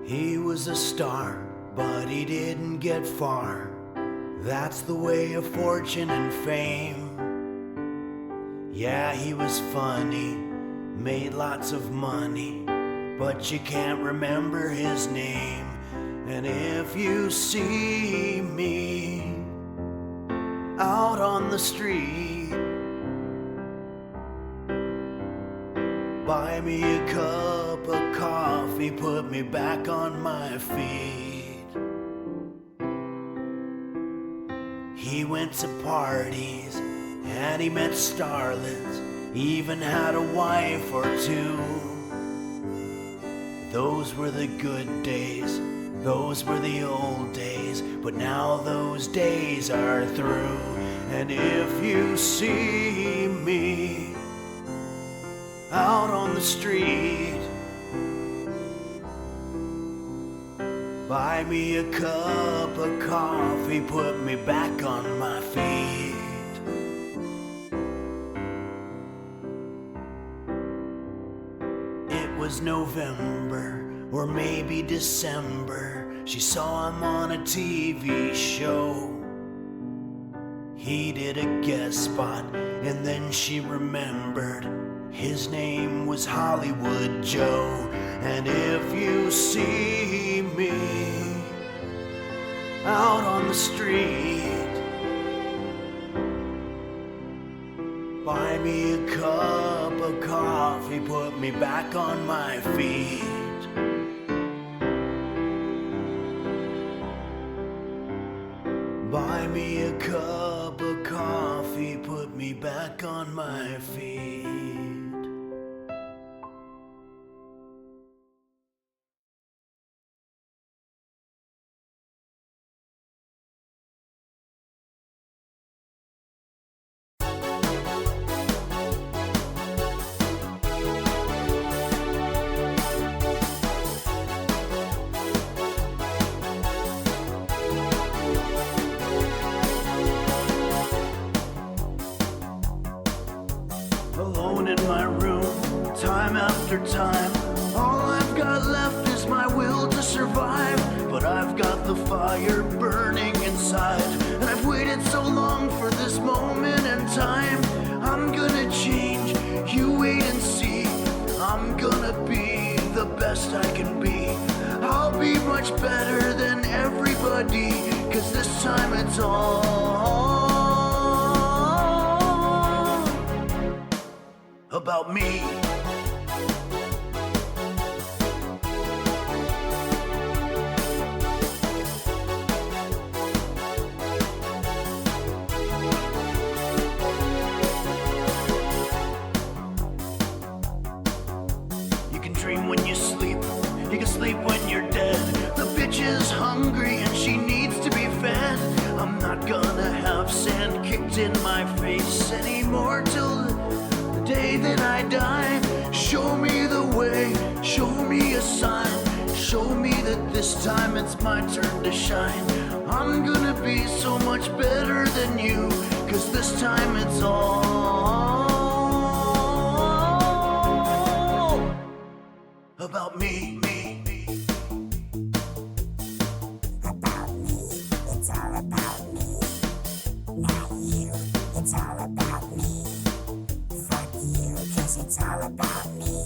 He was a star, but he didn't get far. That's the way of fortune and fame. Yeah, he was funny, made lots of money, but you can't remember his name. And if you see me out on the street, buy me a cup of coffee, put me back on my feet. He went to parties and he met starlets, even had a wife or two. Those were the good days, those were the old days, but now those days are through. And if you see me out on the street, buy me a cup of coffee, put me back on my feet. It was November or maybe December. She saw him on a TV show. He did a guest spot and then she remembered his name was Hollywood Joe. And if you see me out on the street, buy me a cup of coffee, put me back on my feet. Buy me a cup of coffee, put me back on my feet. Alone in my room, time after time, all I've got left is my will to survive. But I've got the fire burning inside, and I've waited so long for this moment in time. I'm gonna change, you wait and see. I'm gonna be the best I can be. I'll be much better than everybody, 'cause this time it's all about me. You can dream when you sleep, you can sleep when you're dead. The bitch is hungry and she needs to be fed. I'm not gonna have sand kicked in my face anymore till the day that I die. Show me the way, show me a sign, show me that this time it's my turn to shine. I'm gonna be so much better than you, 'cause this time it's all about me. About me, it's all about me. Not you, it's all about me. Fuck you, 'cause it's all about me.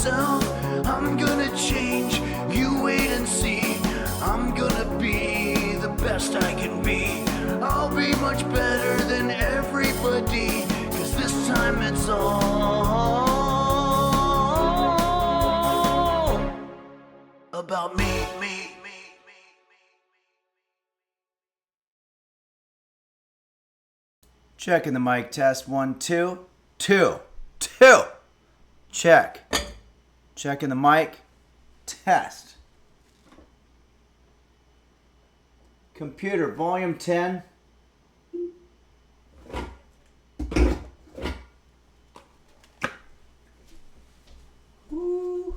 myself. I'm gonna change, you wait and see. I'm gonna be the best I can be. I'll be much better than everybody, 'cause this time it's all about me. Checking the mic test. 1, 2, 2, 2. Check. Checking the mic test. Computer volume 10. Woo.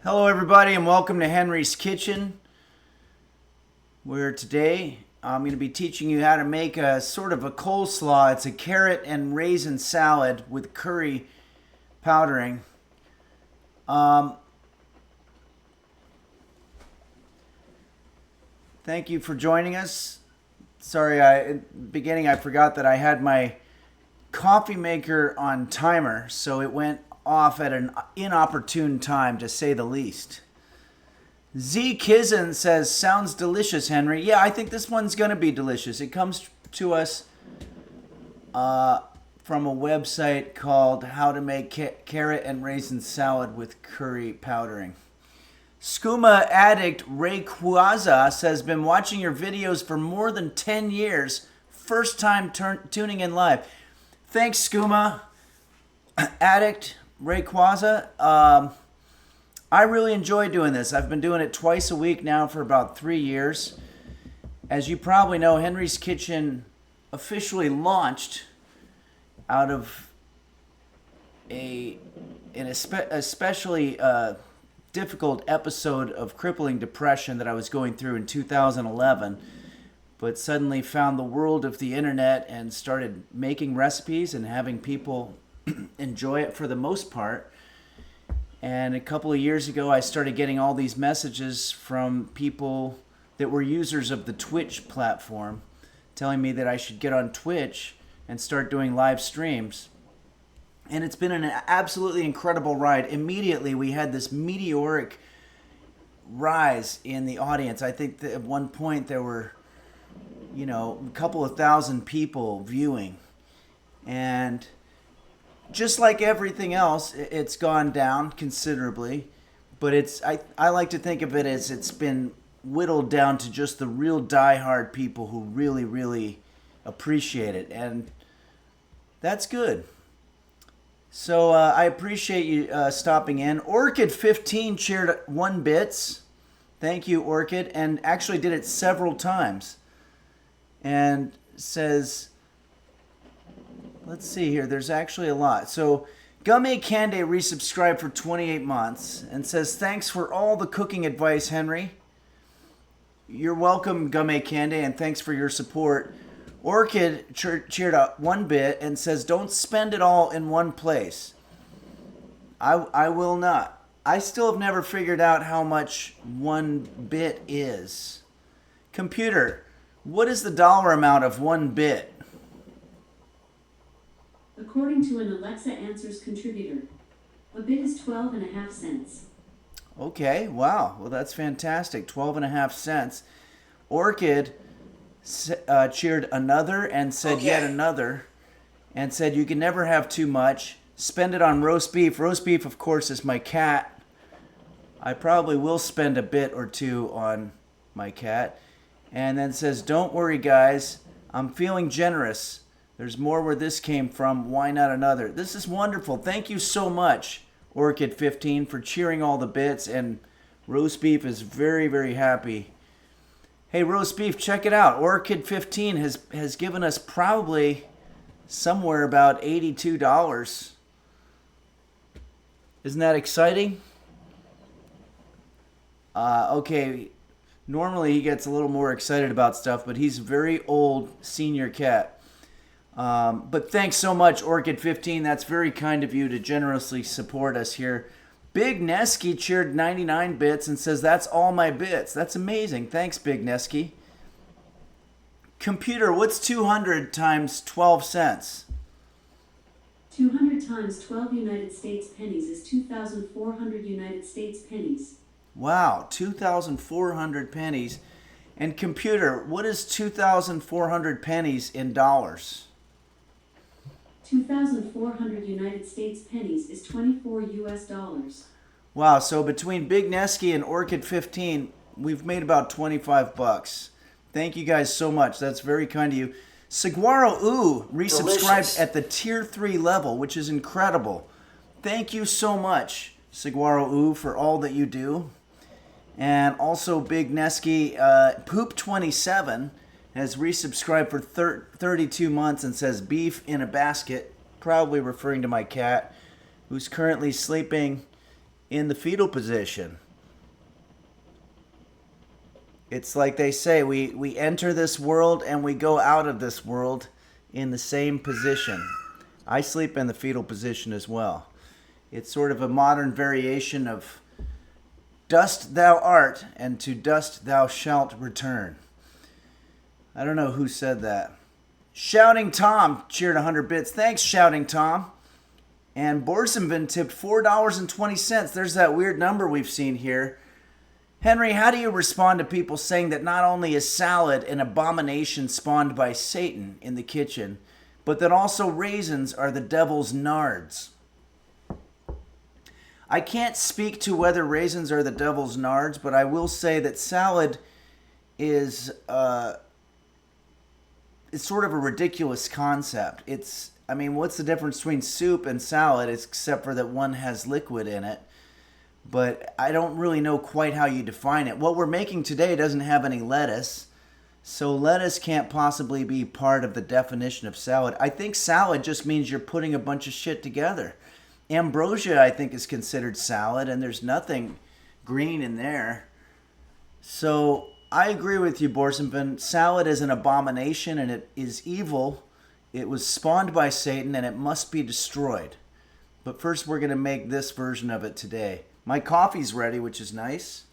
Hello everybody and welcome to Henry's Kitchen, where today I'm going to be teaching you how to make a sort of a coleslaw. It's a carrot and raisin salad with curry powdering. Thank you for joining us. Sorry, at the beginning I forgot that I had my coffee maker on timer, so it went off at an inopportune time, to say the least. Z Kizzen says, sounds delicious, Henry. Yeah, I think this one's going to be delicious. It comes to us from a website called How to Make Carrot and Raisin Salad with Curry Powdering. Skooma addict Rayquaza says, been watching your videos for more than 10 years. First time tuning in live. Thanks, Skooma addict Rayquaza. I really enjoy doing this. I've been doing it twice a week now for about 3 years. As you probably know, Henry's Kitchen officially launched out of an especially difficult episode of crippling depression that I was going through in 2011, but suddenly found the world of the internet and started making recipes and having people enjoy it for the most part. And a couple of years ago I started getting all these messages from people that were users of the Twitch platform telling me that I should get on Twitch and start doing live streams. And it's been an absolutely incredible ride. Immediately we had this meteoric rise in the audience. I think that at one point there were, a couple of thousand people viewing. And just like everything else, it's gone down considerably, but I like to think of it as it's been whittled down to just the real diehard people who really, really appreciate it, and that's good. So I appreciate you stopping in. Orchid15 cheered 1 bits. Thank you, Orchid, and actually did it several times, and says, let's see here. There's actually a lot. So Gummy Candy resubscribed for 28 months and says, thanks for all the cooking advice, Henry. You're welcome, Gummy Candy, and thanks for your support. Orchid cheered up 1 bit and says, don't spend it all in one place. I will not. I still have never figured out how much 1 bit is. Computer, what is the dollar amount of 1 bit? According to an Alexa Answers contributor, a bit is 12.5 cents. Okay, wow. Well, that's fantastic. 12.5 cents. Orchid cheered another and said yet another and said you can never have too much. Spend it on roast beef. Roast beef, of course, is my cat. I probably will spend a bit or two on my cat. And then says, don't worry, guys. I'm feeling generous. There's more where this came from. Why not another? This is wonderful. Thank you so much, Orchid15, for cheering all the bits. And roast beef is very, very happy. Hey, roast beef, check it out. Orchid15 has given us probably somewhere about $82. Isn't that exciting? Okay, normally he gets a little more excited about stuff, but he's a very old senior cat. But thanks so much, Orchid15. That's very kind of you to generously support us here. Big Nesky cheered 99 bits and says, that's all my bits. That's amazing. Thanks, Big Nesky. Computer, what's 200 times 12 cents? 200 times 12 United States pennies is 2,400 United States pennies. Wow, 2,400 pennies. And computer, what is 2,400 pennies in dollars? 2,400 United States pennies is 24 US dollars. Wow, so between Big Nesky and Orchid15, we've made about 25 bucks. Thank you guys so much. That's very kind of you. Saguaro Ooh resubscribed Delicious. at the tier 3 level, which is incredible. Thank you so much, Saguaro Ooh, for all that you do. And also Big Nesky, Poop27 has resubscribed for 32 months and says beef in a basket, probably referring to my cat, who's currently sleeping in the fetal position. It's like they say, we enter this world and we go out of this world in the same position. I sleep in the fetal position as well. It's sort of a modern variation of dust thou art, and to dust thou shalt return. I don't know who said that. Shouting Tom cheered 100 bits. Thanks, Shouting Tom. And Borsenvin tipped $4.20. There's that weird number we've seen here. Henry, how do you respond to people saying that not only is salad an abomination spawned by Satan in the kitchen, but that also raisins are the devil's nards? I can't speak to whether raisins are the devil's nards, but I will say that salad is it's sort of a ridiculous concept. What's the difference between soup and salad except for that one has liquid in it? But I don't really know quite how you define it. What we're making today doesn't have any lettuce, so lettuce can't possibly be part of the definition of salad. I think salad just means you're putting a bunch of shit together. Ambrosia, I think, is considered salad, and there's nothing green in there. So I agree with you, Borsenvin. Salad is an abomination, and it is evil. It was spawned by Satan, and it must be destroyed. But first, we're going to make this version of it today. My coffee's ready, which is nice.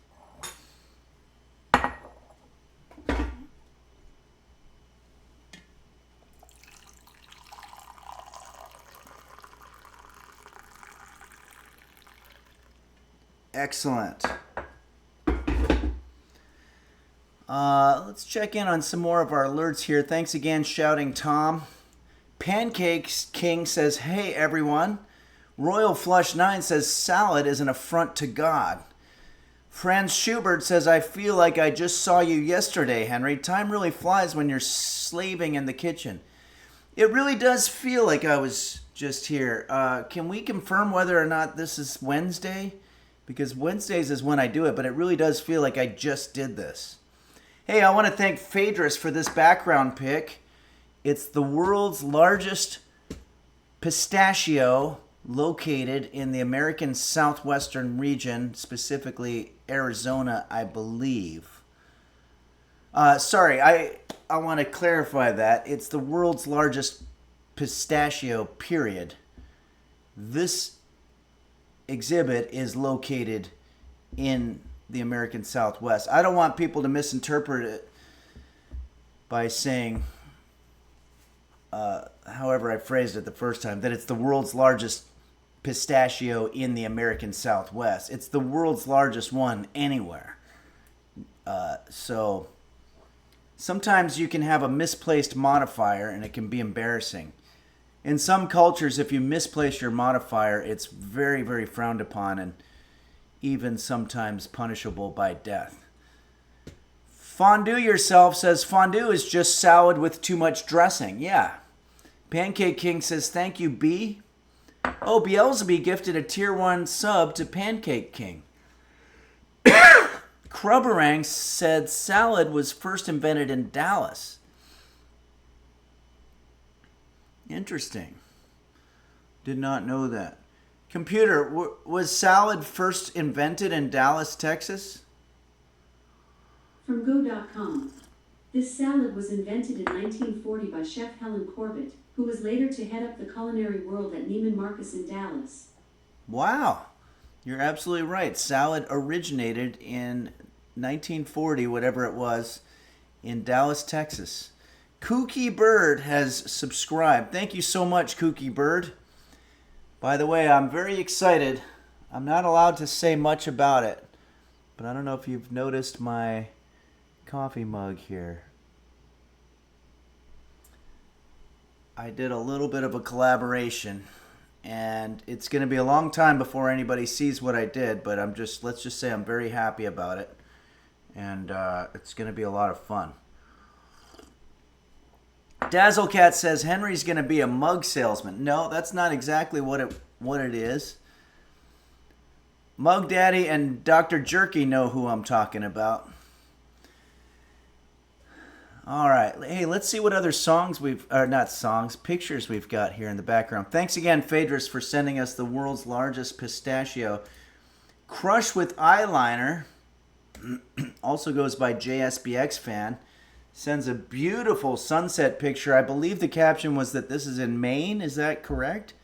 Excellent. Let's check in on some more of our alerts here. Thanks again, Shouting Tom. Pancakes King says, hey everyone. Royal Flush 9 says, salad is an affront to God. Franz Schubert says, I feel like I just saw you yesterday, Henry. Time really flies when you're slaving in the kitchen. It really does feel like I was just here. Can we confirm whether or not this is Wednesday? Because Wednesdays is when I do it, but it really does feel like I just did this. Hey, I want to thank Phaedrus for this background pic. It's the world's largest pistachio located in the American southwestern region, specifically Arizona, I believe. Sorry, I want to clarify that. It's the world's largest pistachio, period. This exhibit is located in the American Southwest. I don't want people to misinterpret it by saying, however I phrased it the first time, that it's the world's largest pistachio in the American Southwest. It's the world's largest one anywhere. So sometimes you can have a misplaced modifier and it can be embarrassing. In some cultures, if you misplace your modifier, it's very, very frowned upon and even sometimes punishable by death. Fondue Yourself says, fondue is just salad with too much dressing. Yeah. Pancake King says, thank you, B. Oh, Beelzebub gifted a tier 1 sub to Pancake King. Crubberang said salad was first invented in Dallas. Interesting. Did not know that. Computer, was salad first invented in Dallas, Texas? From Go.com. This salad was invented in 1940 by Chef Helen Corbett, who was later to head up the culinary world at Neiman Marcus in Dallas. Wow. You're absolutely right. Salad originated in 1940, whatever it was, in Dallas, Texas. Kooky Bird has subscribed. Thank you so much, Kooky Bird. By the way, I'm very excited. I'm not allowed to say much about it, but I don't know if you've noticed my coffee mug here. I did a little bit of a collaboration, and it's going to be a long time before anybody sees what I did, but let's just say I'm very happy about it, and it's going to be a lot of fun. Dazzlecat says Henry's going to be a mug salesman. No, that's not exactly what it is. Mug Daddy and Dr. Jerky know who I'm talking about. All right. Hey, let's see what other pictures we've got here in the background. Thanks again, Phaedrus, for sending us the world's largest pistachio. Crush with Eyeliner, also goes by JSBX Fan, sends a beautiful sunset picture. I believe the caption was that this is in Maine. Is that correct?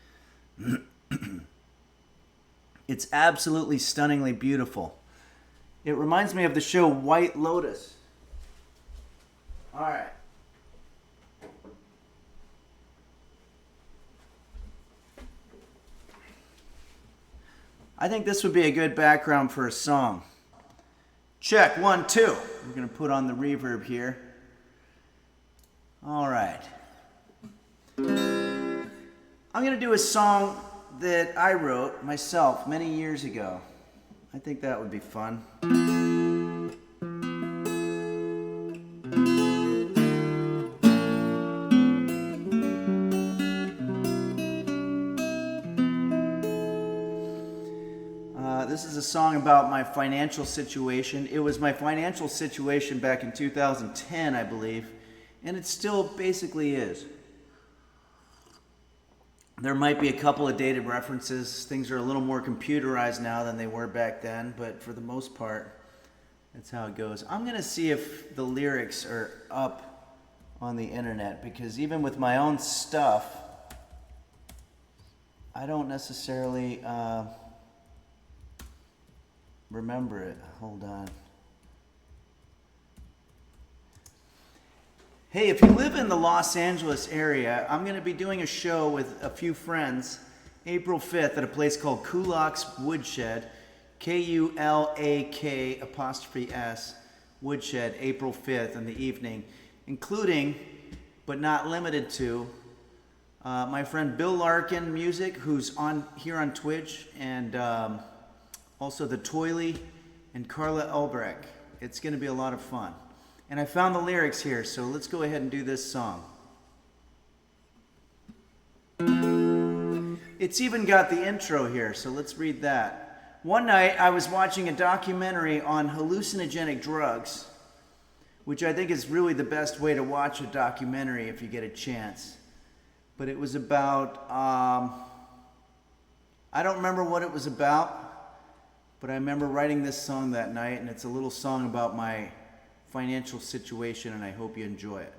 It's absolutely stunningly beautiful. It reminds me of the show White Lotus. All right. I think this would be a good background for a song. Check, 1, 2. We're going to put on the reverb here. All right. I'm going to do a song that I wrote myself many years ago. I think that would be fun. This is a song about my financial situation. It was my financial situation back in 2010, I believe, and it still basically is. There might be a couple of dated references. Things are a little more computerized now than they were back then, but for the most part, that's how it goes. I'm going to see if the lyrics are up on the internet, because even with my own stuff, I don't necessarily remember it. Hold on. Hey, if you live in the Los Angeles area, I'm going to be doing a show with a few friends April 5th at a place called Kulak's Woodshed, Kulak''S, Woodshed, April 5th in the evening, including, but not limited to, my friend Bill Larkin Music, who's on here on Twitch, and also the Toily and Carla Elbrecht. It's going to be a lot of fun. And I found the lyrics here, so let's go ahead and do this song. It's even got the intro here, so let's read that. One night, I was watching a documentary on hallucinogenic drugs, which I think is really the best way to watch a documentary if you get a chance. But it was about, I don't remember what it was about, but I remember writing this song that night, and it's a little song about my financial situation, and I hope you enjoy it.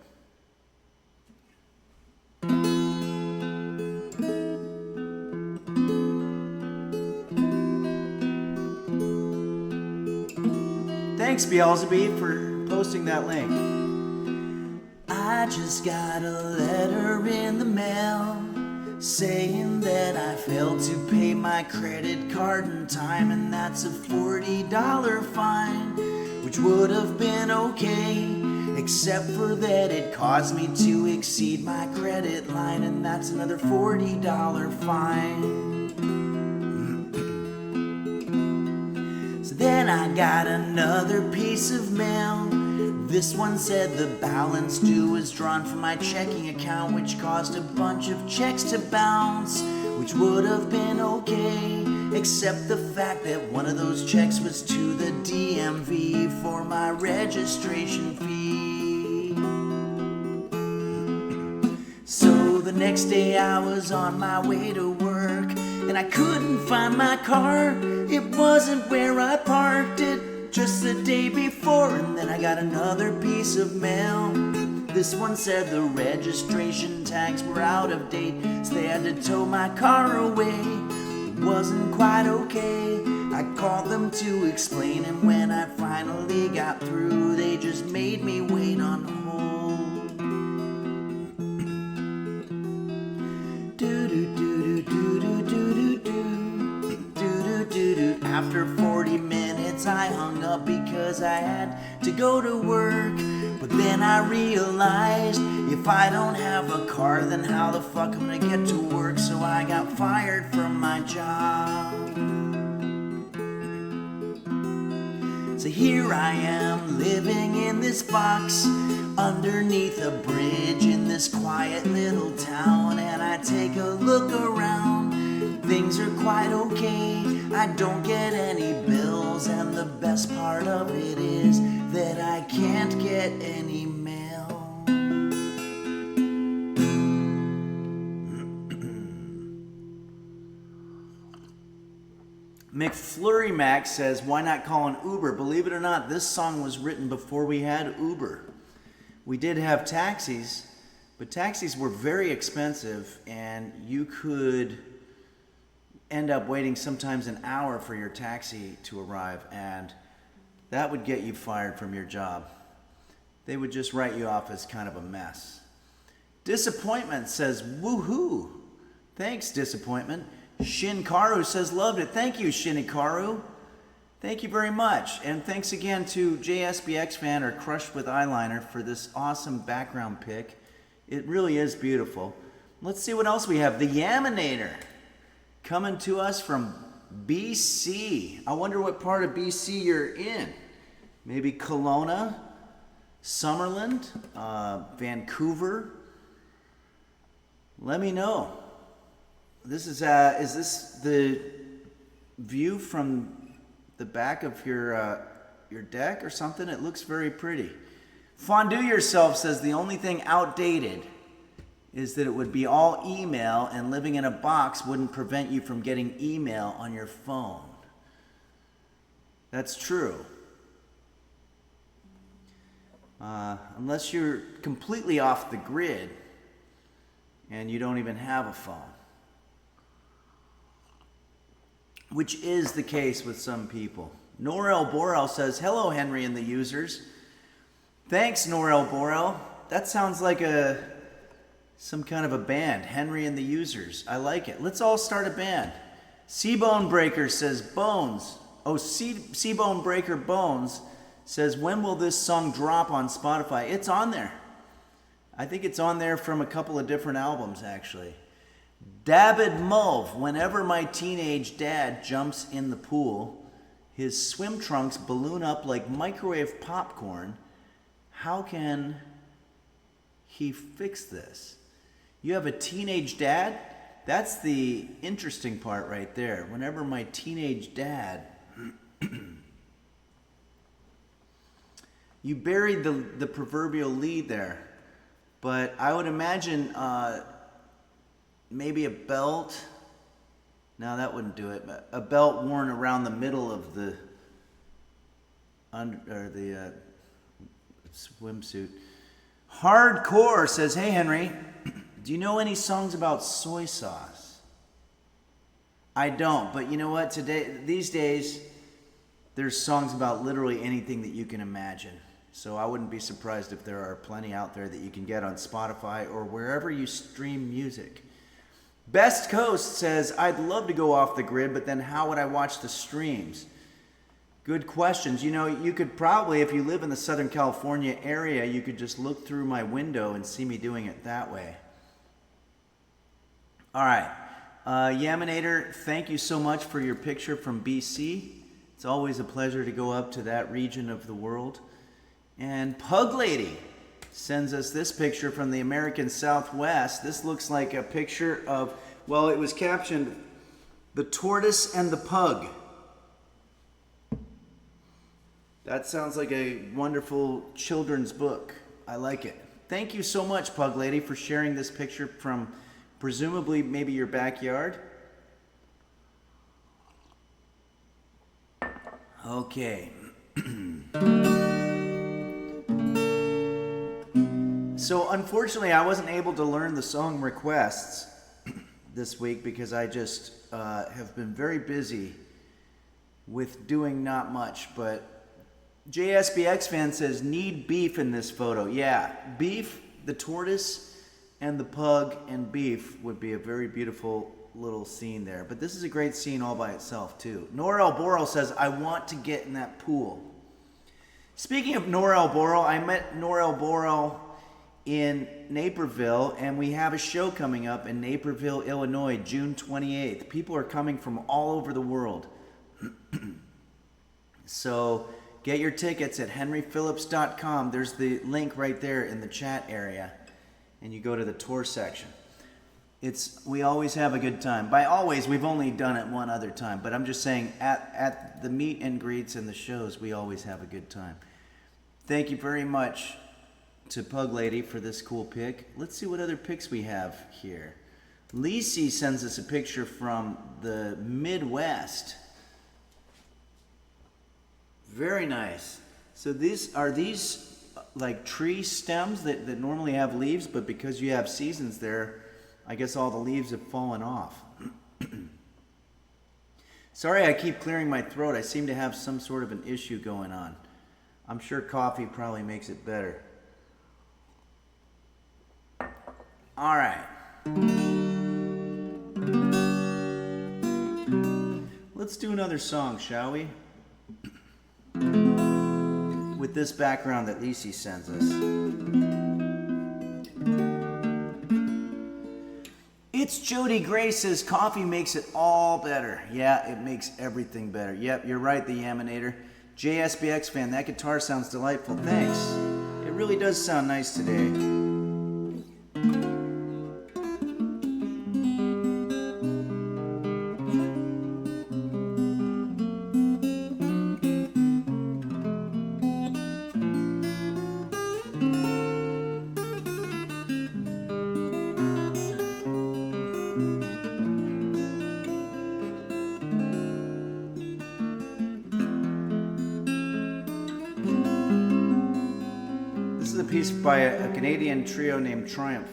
Thanks, Beelzebub, for posting that link. I just got a letter in the mail saying that I failed to pay my credit card in time, and that's a $40 fine, which would have been okay, except for that it caused me to exceed my credit line, and that's another $40 fine. So then I got another piece of mail. This one said the balance due was drawn from my checking account, which caused a bunch of checks to bounce, which would have been okay, except the fact that one of those checks was to the DMV for my registration fee. So the next day I was on my way to work, and I couldn't find my car. It wasn't where I parked it just the day before, and then I got another piece of mail. This one said the registration tags were out of date, so they had to tow my car away. It wasn't quite okay. I called them to explain, and when I finally got through, they just made me wait on hold. After 40 minutes I hung up because I had to go to work. But then I realized if I don't have a car, then how the fuck am I gonna get to work? So I got fired from my job. So here I am living in this box underneath a bridge in this quiet little town, and I take a look around. Things are quite okay. I don't get any bills, and the best part of it is that I can't get any mail. McFlurry Mac says, why not call an Uber? Believe it or not, this song was written before we had Uber. We did have taxis, but taxis were very expensive, and you could end up waiting sometimes an hour for your taxi to arrive, and that would get you fired from your job. They would just write you off as kind of a mess. Disappointment says, woohoo. Thanks, Disappointment. Shinkaru says, loved it. Thank you, Shinikaru. Thank you very much. And thanks again to JSBX Fan or Crushed with Eyeliner for this awesome background pic. It really is beautiful. Let's see what else we have. The Yaminator coming to us from BC. I wonder what part of BC you're in. Maybe Kelowna, Summerland, Vancouver. Let me know. This is this the view from the back of your deck or something? It looks very pretty. Fondue Yourself says the only thing outdated is that it would be all email, and living in a box wouldn't prevent you from getting email on your phone. That's true. Unless you're completely off the grid and you don't even have a phone, which is the case with some people. Norel Borel says, hello, Henry and the users. Thanks, Norel Borel. That sounds like some kind of a band, Henry and the Users. I like it. Let's all start a band. Seabone Breaker says, Bones. Oh, Seabone Breaker Bones says, when will this song drop on Spotify? It's on there. I think it's on there from a couple of different albums, actually. David Mulv, whenever my teenage dad jumps in the pool, his swim trunks balloon up like microwave popcorn. How can he fix this? You have a teenage dad? That's the interesting part right there. Whenever my teenage dad... You buried the proverbial lead there. But I would imagine maybe a belt. No, that wouldn't do it. But a belt worn around the middle of the swimsuit. Hardcore says, hey, Henry, do you know any songs about soy sauce? I don't, but you know what? These days, there's songs about literally anything that you can imagine. So I wouldn't be surprised if there are plenty out there that you can get on Spotify or wherever you stream music. Best Coast says, I'd love to go off the grid, but then how would I watch the streams? Good questions. You know, you could probably, if you live in the Southern California area, you could just look through my window and see me doing it that way. All right. Yaminator, thank you so much for your picture from BC. It's always a pleasure to go up to that region of the world. And Pug Lady sends us this picture from the American Southwest. This looks like a picture of, well, it was captioned, The Tortoise and the Pug. That sounds like a wonderful children's book. I like it. Thank you so much, Pug Lady, for sharing this picture from presumably maybe your backyard. Okay. So unfortunately, I wasn't able to learn the song requests this week because I just have been very busy with doing not much. But JSBX fan says, need beef in this photo. Yeah, beef, the tortoise, and the pug and beef would be a very beautiful little scene there. But this is a great scene all by itself too. Nora El Boro says, I want to get in that pool. Speaking of Nora El Boro, I met Nora El Boro in Naperville, and we have a show coming up in Naperville, Illinois, June 28th. People are coming from all over the world. So get your tickets at henryphillips.com. There's the link right there in the chat area, and you go to the tour section. We always have a good time. By always, we've only done it one other time, but I'm just saying at the meet and greets and the shows, we always have a good time. Thank you very much to Pug Lady for this cool pic. Let's see what other pics we have here. Lisi sends us a picture from the Midwest. Very nice. So these like tree stems that normally have leaves, but because you have seasons there, I guess all the leaves have fallen off. Sorry, I keep clearing my throat. I seem to have some sort of an issue going on. I'm sure coffee probably makes it better. All right. Let's do another song, shall we? With this background that Lisi sends us. It's Jody Gray says coffee makes it all better. Yeah, it makes everything better. Yep, you're right, the Yaminator. JSBX fan, that guitar sounds delightful. Thanks. It really does sound nice today. Piece by a Canadian trio named Triumph.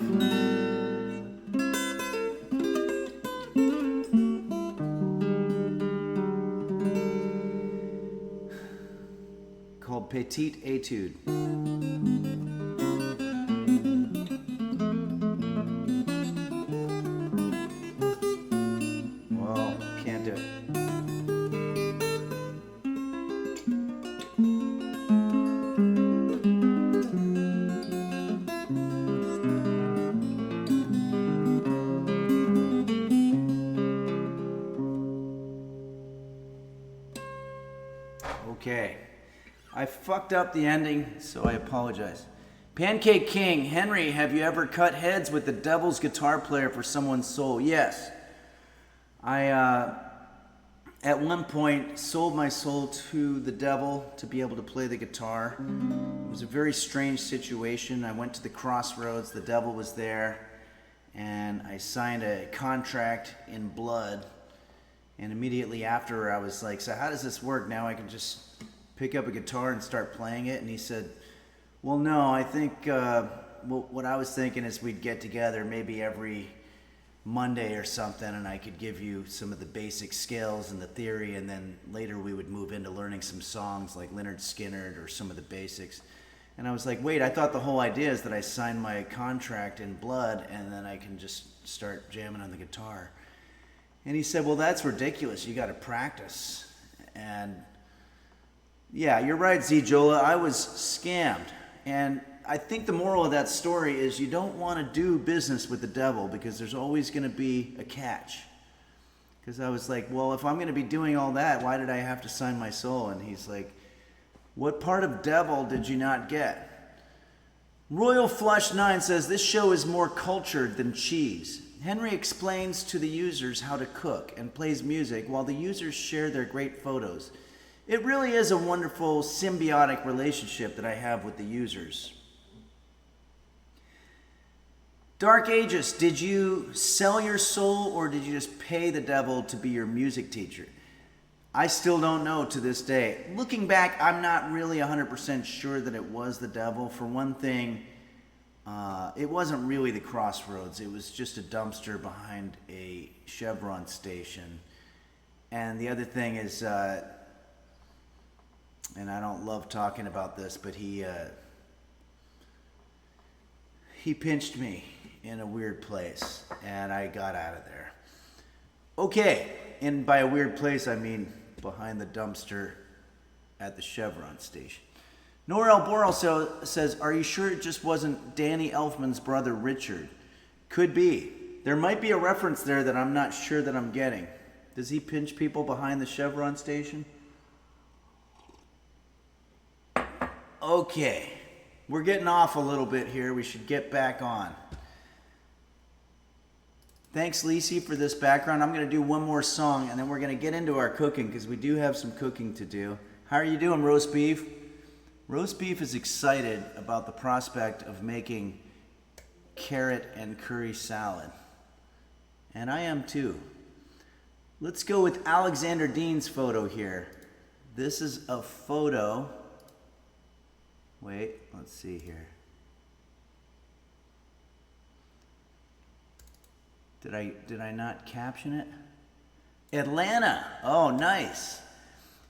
Called Petite Etude. Well, can't do it. Okay, I fucked up the ending, so I apologize. Pancake King, Henry, have you ever cut heads with the devil's guitar player for someone's soul? Yes. I, at one point, sold my soul to the devil to be able to play the guitar. It was a very strange situation. I went to the crossroads, the devil was there, and I signed a contract in blood. And immediately after, I was like, so how does this work? Now I can just pick up a guitar and start playing it? And he said, well, no, I think what I was thinking is we'd get together maybe every Monday or something, and I could give you some of the basic skills and the theory, and then later we would move into learning some songs like Lynyrd Skynyrd or some of the basics. And I was like, wait, I thought the whole idea is that I sign my contract in blood and then I can just start jamming on the guitar. And he said, well, that's ridiculous. You got to practice. And yeah, you're right, Z-Jola. I was scammed. And I think the moral of that story is you don't want to do business with the devil because there's always going to be a catch. Because I was like, well, if I'm going to be doing all that, why did I have to sign my soul? And he's like, what part of devil did you not get? Royal Flush 9 says, this show is more cultured than cheese. Henry explains to the users how to cook and plays music while the users share their great photos. It really is a wonderful symbiotic relationship that I have with the users. Dark Aegis, did you sell your soul or did you just pay the devil to be your music teacher? I still don't know to this day. Looking back, I'm not really 100% sure that it was the devil. For one thing, it wasn't really the crossroads. It was just a dumpster behind a Chevron station. And the other thing is, and I don't love talking about this, but he pinched me in a weird place, and I got out of there. Okay, and by a weird place, I mean behind the dumpster at the Chevron station. Norel Boral says, are you sure it just wasn't Danny Elfman's brother Richard? Could be. There might be a reference there that I'm not sure that I'm getting. Does he pinch people behind the Chevron station? Okay, we're getting off a little bit here. We should get back on. Thanks, Lisi, for this background. I'm going to do one more song, and then we're going to get into our cooking, because we do have some cooking to do. How are you doing, roast beef? Roast beef is excited about the prospect of making carrot and curry salad. And I am too. Let's go with Alexander Dean's photo here. This is a photo. Wait, let's see here. Did I not caption it? Atlanta. Oh, nice.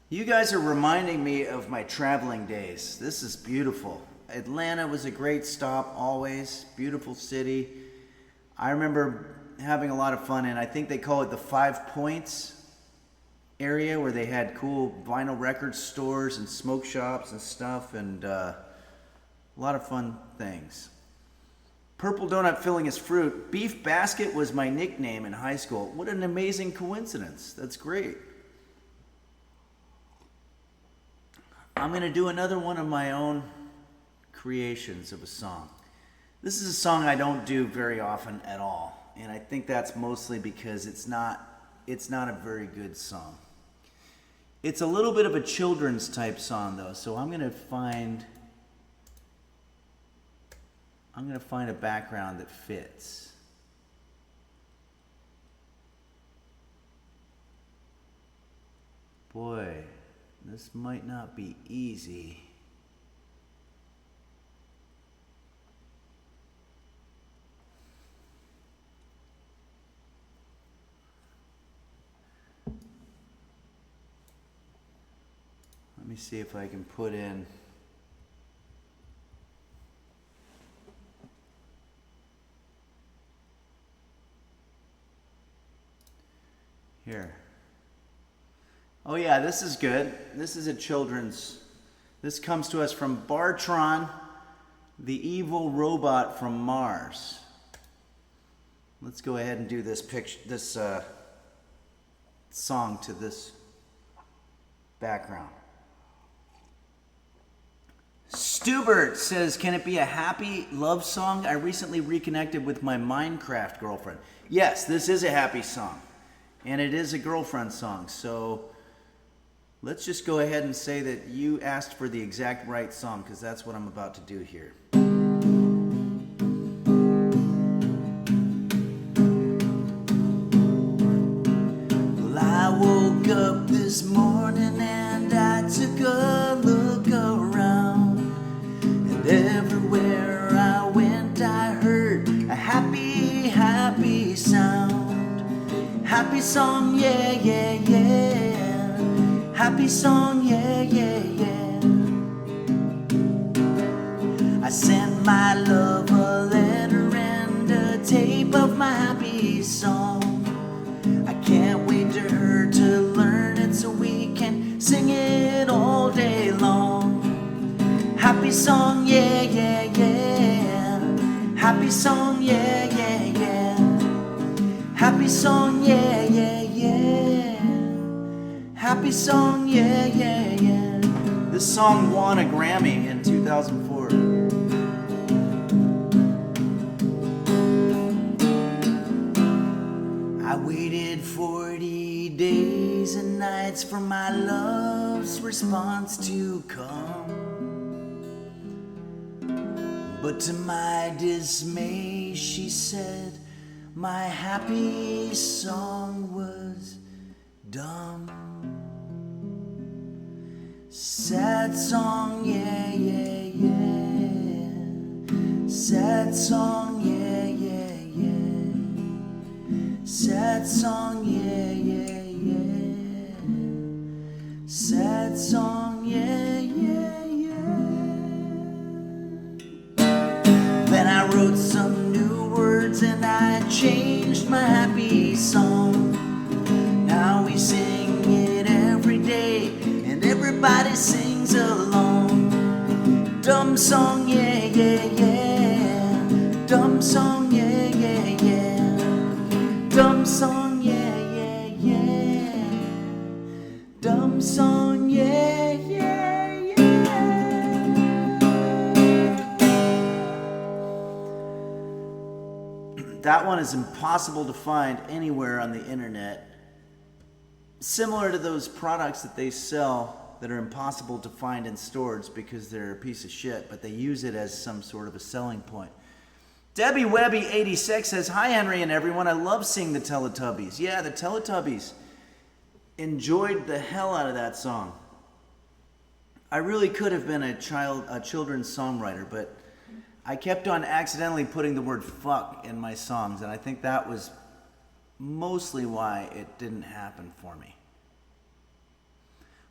You guys are reminding me of my traveling days. This is beautiful. Atlanta was a great stop always. Beautiful city. I remember having a lot of fun, and I think they call it the 5 Points area, where they had cool vinyl record stores and smoke shops and stuff, and a lot of fun things. Purple Donut Filling His Fruit. Beef Basket was my nickname in high school. What an amazing coincidence. That's great. I'm going to do another one of my own creations of a song. This is a song I don't do very often at all, and I think that's mostly because it's not a very good song. It's a little bit of a children's type song though, so I'm going to find a background that fits. Boy, this might not be easy. Let me see if I can put in here. Oh yeah, this is good. This is a children's. This comes to us from Bartron, the evil robot from Mars. Let's go ahead and do this song to this background. Stubert says, can it be a happy love song? I recently reconnected with my Minecraft girlfriend. Yes, this is a happy song. And it is a girlfriend song, so let's just go ahead and say that you asked for the exact right song, because that's what I'm about to do here. Well, I woke up this morning and I took a look around, and everywhere I went I heard a happy, happy sound. Happy song, yeah, yeah, yeah. Happy song, yeah, yeah, yeah. I sent my love a letter and a tape of my happy song. I can't wait for her to learn it so we can sing it all day long. Happy song, yeah, yeah, yeah. Happy song, yeah, yeah, yeah. Happy song, yeah, yeah, yeah. Happy song, yeah, yeah, yeah. This song won a Grammy in 2004. I waited 40 days and nights for my love's response to come. But to my dismay, day she said my happy song was dumb. Sad song, yeah, yeah, yeah. Sad song, yeah, yeah, yeah. Sad song, yeah, yeah, yeah. Sad song, yeah, yeah, yeah. Then I wrote some new words and I changed my happy song. Now we sing it every day and everybody sings along. Dumb song, yeah, yeah, yeah. Dumb song, yeah, yeah, yeah. Dumb song, yeah, yeah, yeah. Dumb song, yeah, yeah, yeah. That one is impossible to find anywhere on the internet. Similar to those products that they sell that are impossible to find in stores because they're a piece of shit, but they use it as some sort of a selling point. Debbie Webby 86 says, hi Henry and everyone, I love seeing the Teletubbies. Yeah, the Teletubbies enjoyed the hell out of that song. I really could have been a children's songwriter, but I kept on accidentally putting the word fuck in my songs, and I think that was mostly why it didn't happen for me.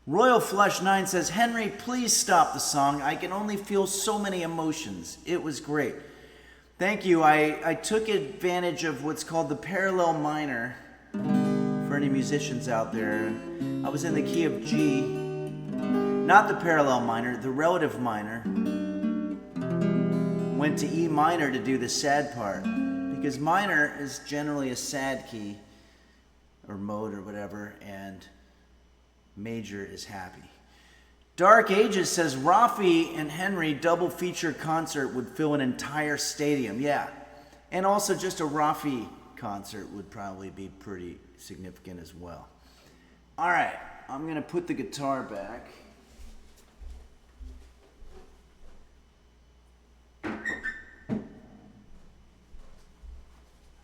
Royal Flush 9 says, Henry, please stop the song. I can only feel so many emotions. It was great. Thank you. I took advantage of what's called the parallel minor for any musicians out there. I was in the key of G, not the parallel minor, the relative minor. Went to E minor to do the sad part because minor is generally a sad key or mode or whatever, and major is happy. Dark Ages says Rafi and Henry double feature concert would fill an entire stadium. Yeah, and also just a Rafi concert would probably be pretty significant as well. All right, I'm gonna put the guitar back.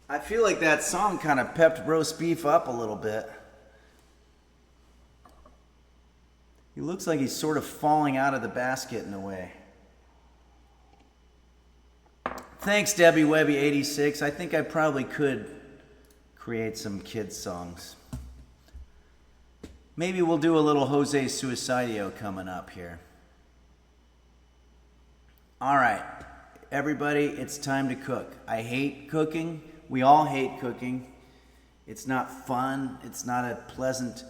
I feel like that song kind of pepped roast beef up a little bit. He looks like he's sort of falling out of the basket in a way. Thanks, Debbie Webby 86. I think I probably could create some kids songs. Maybe we'll do a little Jose Suicidio coming up here. All right, everybody, it's time to cook. I hate cooking. We all hate cooking. It's not fun. It's not a pleasant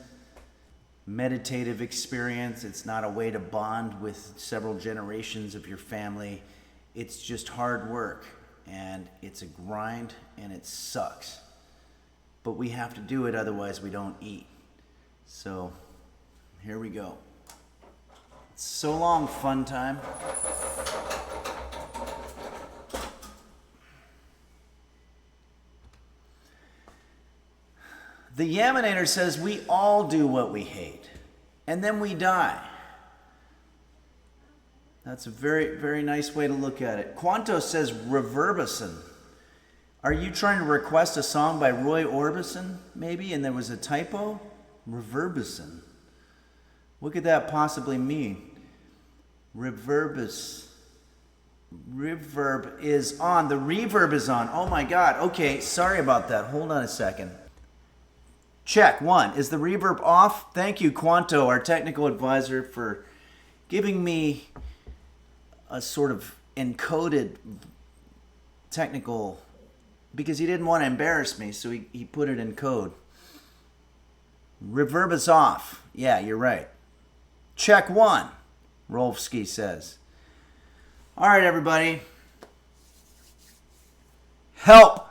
meditative experience. It's not a way to bond with several generations of your family. It's just hard work, and it's a grind, and it sucks. But we have to do it, otherwise we don't eat. So, here we go. So long, fun time. The Yaminator says, we all do what we hate, and then we die. That's a very, very nice way to look at it. Quanto says, Reverbison. Are you trying to request a song by Roy Orbison, maybe, and there was a typo? Reverbison. What could that possibly mean? Reverb is on. The reverb is on. Oh my God. Okay, sorry about that. Hold on a second. Check. 1. Is the reverb off? Thank you, Quanto, our technical advisor, for giving me a sort of encoded technical, because he didn't want to embarrass me, so he put it in code. Reverb is off. Yeah, you're right. Check 1, Rolfsky says. All right, everybody. Help!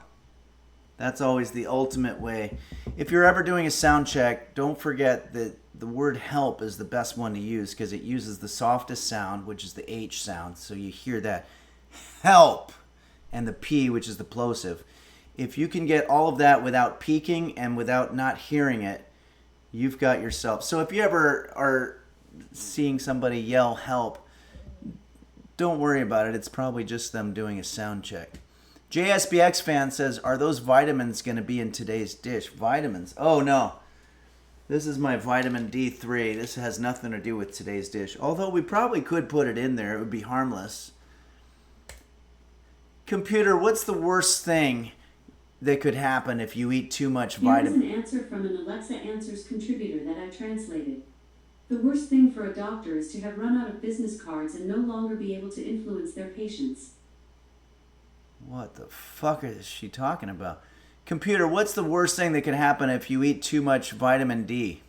That's always the ultimate way. If you're ever doing a sound check, don't forget that the word help is the best one to use because it uses the softest sound, which is the H sound. So you hear that help, and the P, which is the plosive. If you can get all of that without peaking and without not hearing it, you've got yourself. So if you ever are seeing somebody yell help, don't worry about it. It's probably just them doing a sound check. JSBX fan says, are those vitamins going to be in today's dish? Vitamins? Oh, no. This is my vitamin D3. This has nothing to do with today's dish. Although we probably could put it in there. It would be harmless. Computer, what's the worst thing that could happen if you eat too much vitamin? Here's an answer from an Alexa Answers contributor that I've translated. The worst thing for a doctor is to have run out of business cards and no longer be able to influence their patients. What the fuck is she talking about? Computer, what's the worst thing that could happen if you eat too much vitamin D?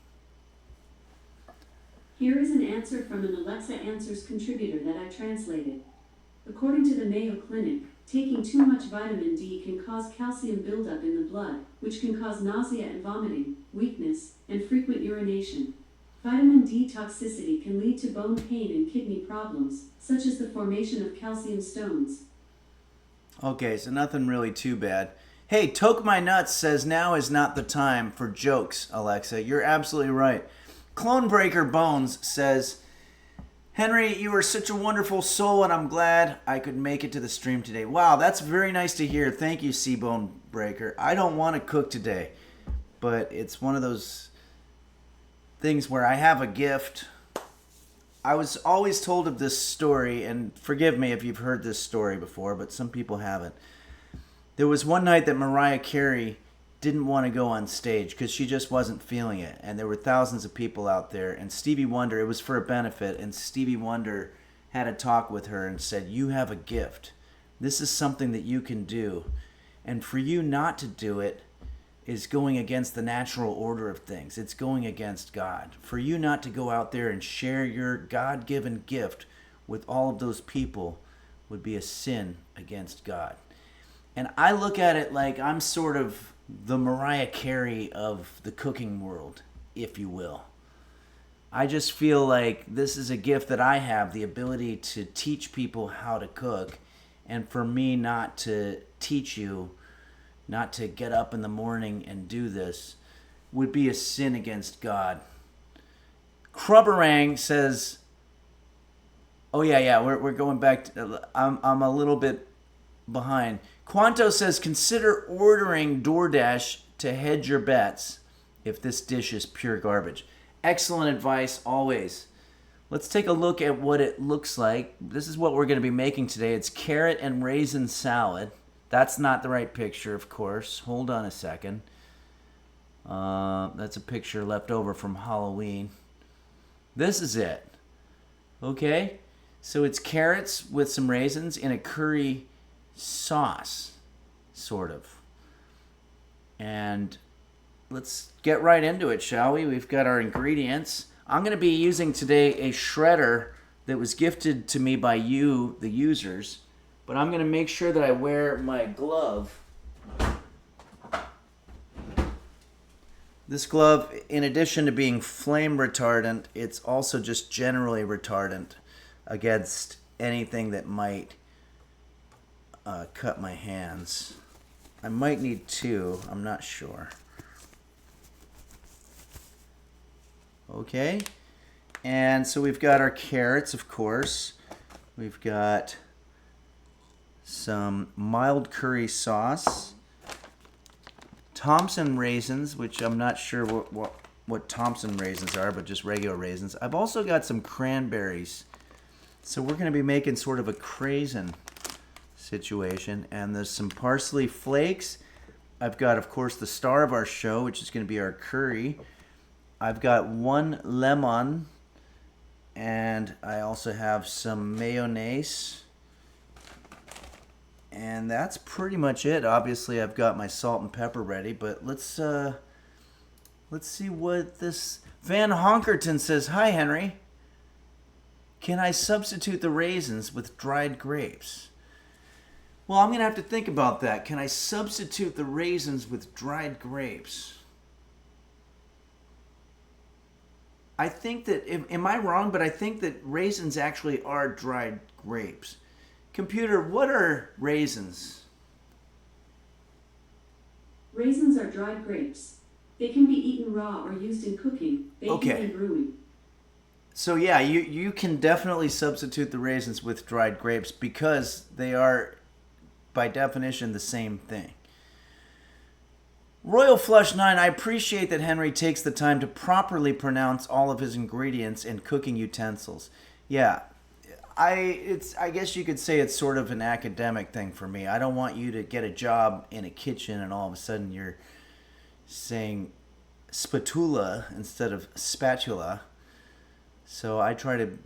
Here is an answer from an Alexa Answers contributor that I translated. According to the Mayo Clinic, taking too much vitamin D can cause calcium buildup in the blood, which can cause nausea and vomiting, weakness, and frequent urination. Vitamin D toxicity can lead to bone pain and kidney problems, such as the formation of calcium stones. Okay, so nothing really too bad. Hey, Toke My Nuts says now is not the time for jokes, Alexa. You're absolutely right. Clonebreaker Bones says, Henry, you are such a wonderful soul, and I'm glad I could make it to the stream today. Wow, that's very nice to hear. Thank you, Seabone Breaker. I don't want to cook today, but it's one of those things where I have a gift. I was always told of this story, and forgive me if you've heard this story before, but some people haven't. There was one night that Mariah Carey didn't want to go on stage because she just wasn't feeling it. And there were thousands of people out there. And Stevie Wonder, it was for a benefit, and Stevie Wonder had a talk with her and said, you have a gift. This is something that you can do. And for you not to do it is going against the natural order of things. It's going against God. For you not to go out there and share your God-given gift with all of those people would be a sin against God. And I look at it like I'm sort of the Mariah Carey of the cooking world, if you will. I just feel like this is a gift that I have, the ability to teach people how to cook. And for me not to teach you, not to get up in the morning and do this, would be a sin against God. Crubberang says, oh yeah, we're going back to, I'm a little bit behind. Quanto says, consider ordering DoorDash to hedge your bets if this dish is pure garbage. Excellent advice, always. Let's take a look at what it looks like. This is what we're going to be making today. It's carrot and raisin salad. That's not the right picture, of course. Hold on a second. That's a picture left over from Halloween. This is it. Okay? So it's carrots with some raisins in a curry sauce, sort of. And let's get right into it, shall we? We've got our ingredients. I'm going to be using today a shredder that was gifted to me by you, the users. But I'm going to make sure that I wear my glove. This glove, in addition to being flame retardant, it's also just generally retardant against anything that might cut my hands. I might need two. I'm not sure. Okay. And so we've got our carrots, of course. We've got some mild curry sauce. Thompson raisins, which I'm not sure what Thompson raisins are, but just regular raisins. I've also got some cranberries. So we're going to be making sort of a craisin situation. And there's some parsley flakes. I've got, of course, the star of our show, which is going to be our curry. I've got one lemon. And I also have some mayonnaise. And that's pretty much it. Obviously, I've got my salt and pepper ready, but let's see what this Van Honkerton says. Hi, Henry. Can I substitute the raisins with dried grapes? Well, I'm going to have to think about that. Can I substitute the raisins with dried grapes? I think that, am I wrong? But I think that raisins actually are dried grapes. Computer, what are raisins? Raisins are dried grapes. They can be eaten raw or used in cooking, baking, and brewing. So yeah, you can definitely substitute the raisins with dried grapes because they are by definition the same thing. Royal Flush 9, I appreciate that Henry takes the time to properly pronounce all of his ingredients and cooking utensils. Yeah, I guess you could say it's sort of an academic thing for me. I don't want you to get a job in a kitchen and all of a sudden you're saying spatula instead of spatula. So I try to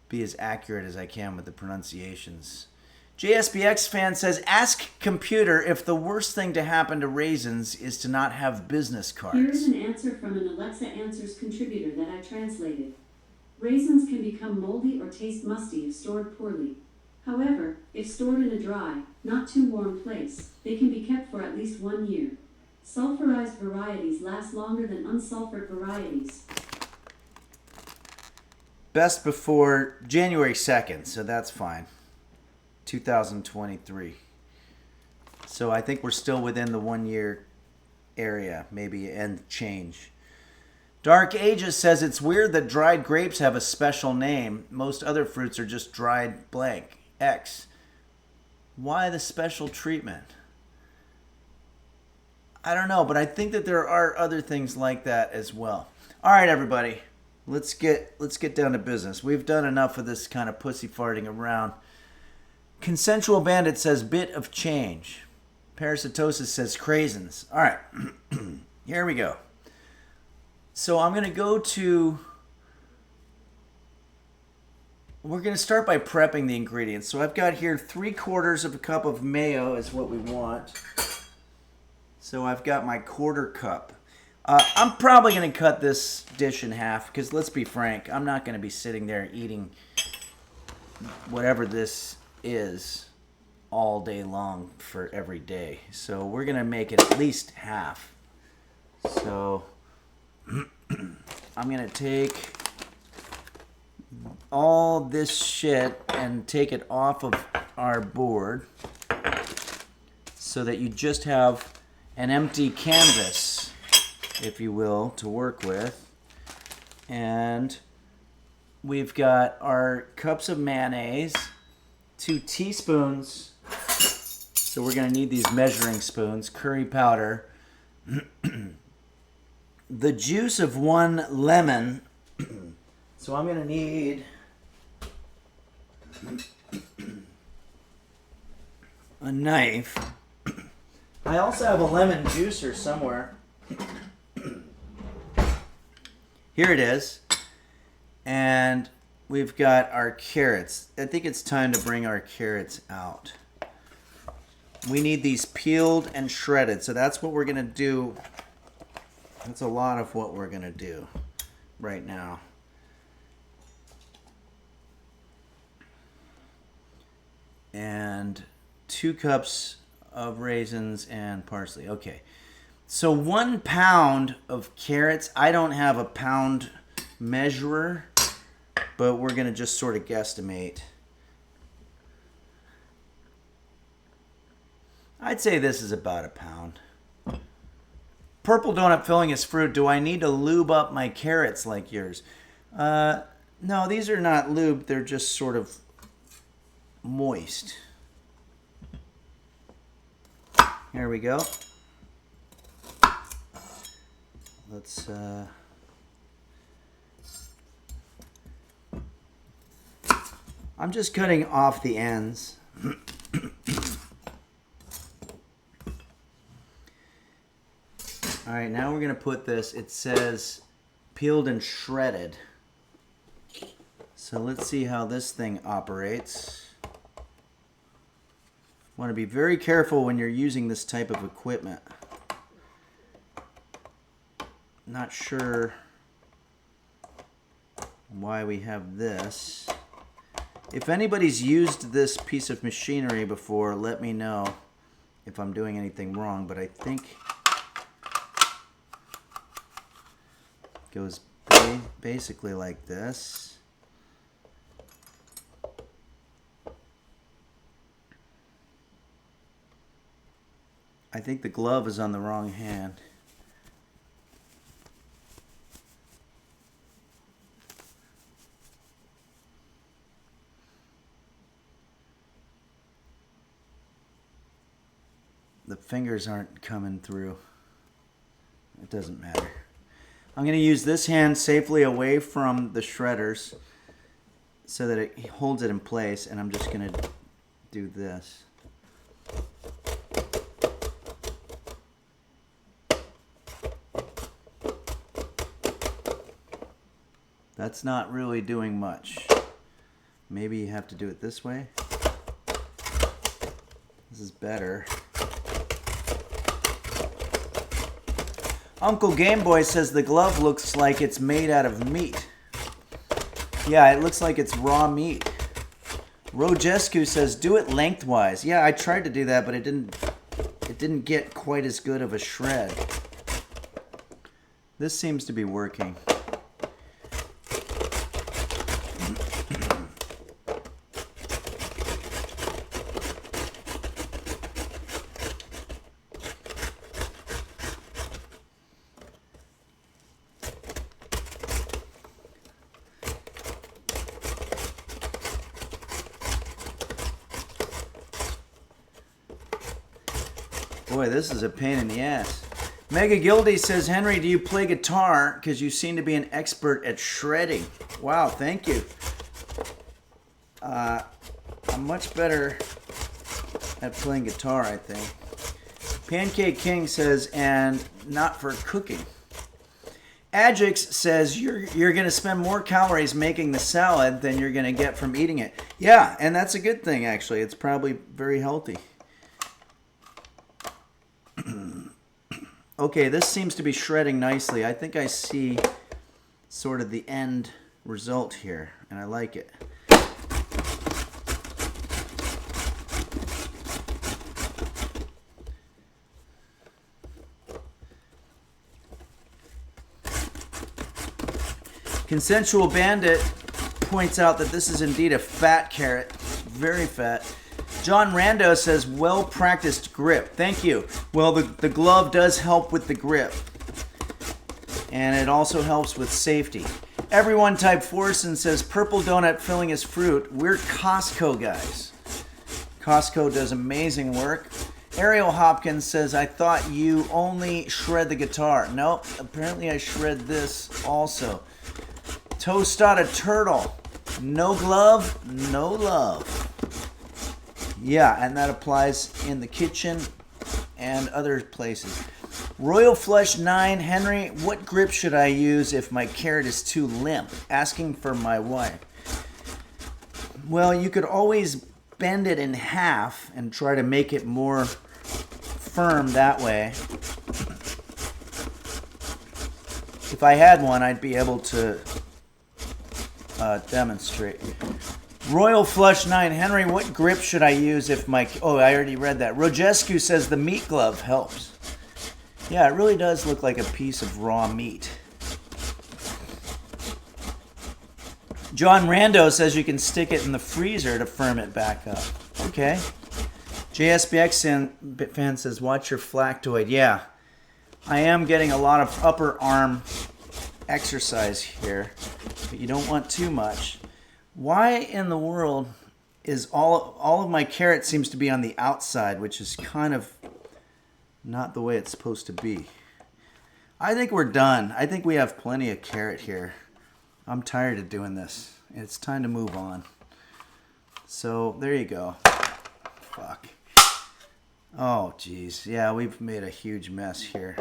be as accurate as I can with the pronunciations. JSBX fan says, ask computer if the worst thing to happen to raisins is to not have business cards. Here is an answer from an Alexa Answers contributor that I translated. Raisins can become moldy or taste musty if stored poorly. However, if stored in a dry, not too warm place, they can be kept for at least 1 year. Sulfurized varieties last longer than unsulfured varieties. Best before January 2nd, so that's fine. 2023. So I think we're still within the 1 year area, maybe, and change. Dark Ages says it's weird that dried grapes have a special name. Most other fruits are just dried blank. X. Why the special treatment? I don't know, but I think that there are other things like that as well. All right, everybody. Let's get down to business. We've done enough of this kind of pussy farting around. Consensual Bandit says bit of change. Parasitosis says craisins. All right. Here we go. So I'm going to go to... We're going to start by prepping the ingredients. So I've got here 3/4 of a cup of mayo is what we want. So I've got my 1/4 cup. I'm probably going to cut this dish in half because let's be frank, I'm not going to be sitting there eating whatever this is all day long for every day. So we're going to make it at least half. So I'm going to take all this shit and take it off of our board so that you just have an empty canvas, if you will, to work with. And we've got our cups of mayonnaise, 2 teaspoons, so we're going to need these measuring spoons, curry powder, the juice of 1 lemon, so I'm going to need a knife. I also have a lemon juicer somewhere. Here it is. And we've got our carrots. I think it's time to bring our carrots out. We need these peeled and shredded. So that's what we're going to do. That's a lot of what we're going to do right now. And 2 cups of raisins and parsley. Okay. So 1 pound of carrots. I don't have a pound measurer, but we're going to just sort of guesstimate. I'd say this is about a pound. Purple donut filling is fruit. Do I need to lube up my carrots like yours? No, these are not lubed. They're just sort of moist. Here we go. Let's I'm just cutting off the ends. All right, now we're going to put this, it says peeled and shredded. So let's see how this thing operates. Want to be very careful when you're using this type of equipment. Not sure why we have this. If anybody's used this piece of machinery before, let me know if I'm doing anything wrong, but I think it goes basically like this. I think the glove is on the wrong hand. fingers aren't coming through. It doesn't matter. I'm going to use this hand safely away from the shredders so that it holds it in place, and I'm just going to do this. That's not really doing much. Maybe you have to do it this way. This is better. Uncle Gameboy says the glove looks like it's made out of meat. Yeah, it looks like it's raw meat. Rojescu says do it lengthwise. Yeah, I tried to do that, but it didn't get quite as good of a shred. This seems to be working. Boy, this is a pain in the ass. Mega Gildy says, Henry, do you play guitar? Because you seem to be an expert at shredding. Wow, thank you. I'm much better at playing guitar, I think. Pancake King says, and not for cooking. Adjix says, you're going to spend more calories making the salad than you're going to get from eating it. Yeah, and that's a good thing, actually. It's probably very healthy. Okay, this seems to be shredding nicely. I think I see sort of the end result here, and I like it. Consensual Bandit points out that this is indeed a fat carrot, very fat. John Rando says, well-practiced grip. Thank you. Well, the glove does help with the grip. And it also helps with safety. Everyone type Forson says, purple donut filling is fruit. We're Costco guys. Costco does amazing work. Ariel Hopkins says, I thought you only shred the guitar. Nope, apparently I shred this also. Tostada Turtle. No glove, no love. Yeah, and that applies in the kitchen and other places. Royal Flush 9, Henry, what grip should I use if my carrot is too limp? Asking for my wife. Well, you could always bend it in half and try to make it more firm that way. If I had one, I'd be able to demonstrate. Royal Flush 9, Henry, what grip should I use if my... Oh, I already read that. Rojescu says the meat glove helps. Yeah, it really does look like a piece of raw meat. John Rando says you can stick it in the freezer to firm it back up. Okay. JSBX fan says, watch your flactoid. Yeah, I am getting a lot of upper arm exercise here, but you don't want too much. Why in the world is all of my carrot seems to be on the outside, which is kind of not the way it's supposed to be. I think we're done. I think we have plenty of carrot here. I'm tired of doing this. It's time to move on. So there you go. Fuck. Oh, geez. Yeah, we've made a huge mess here.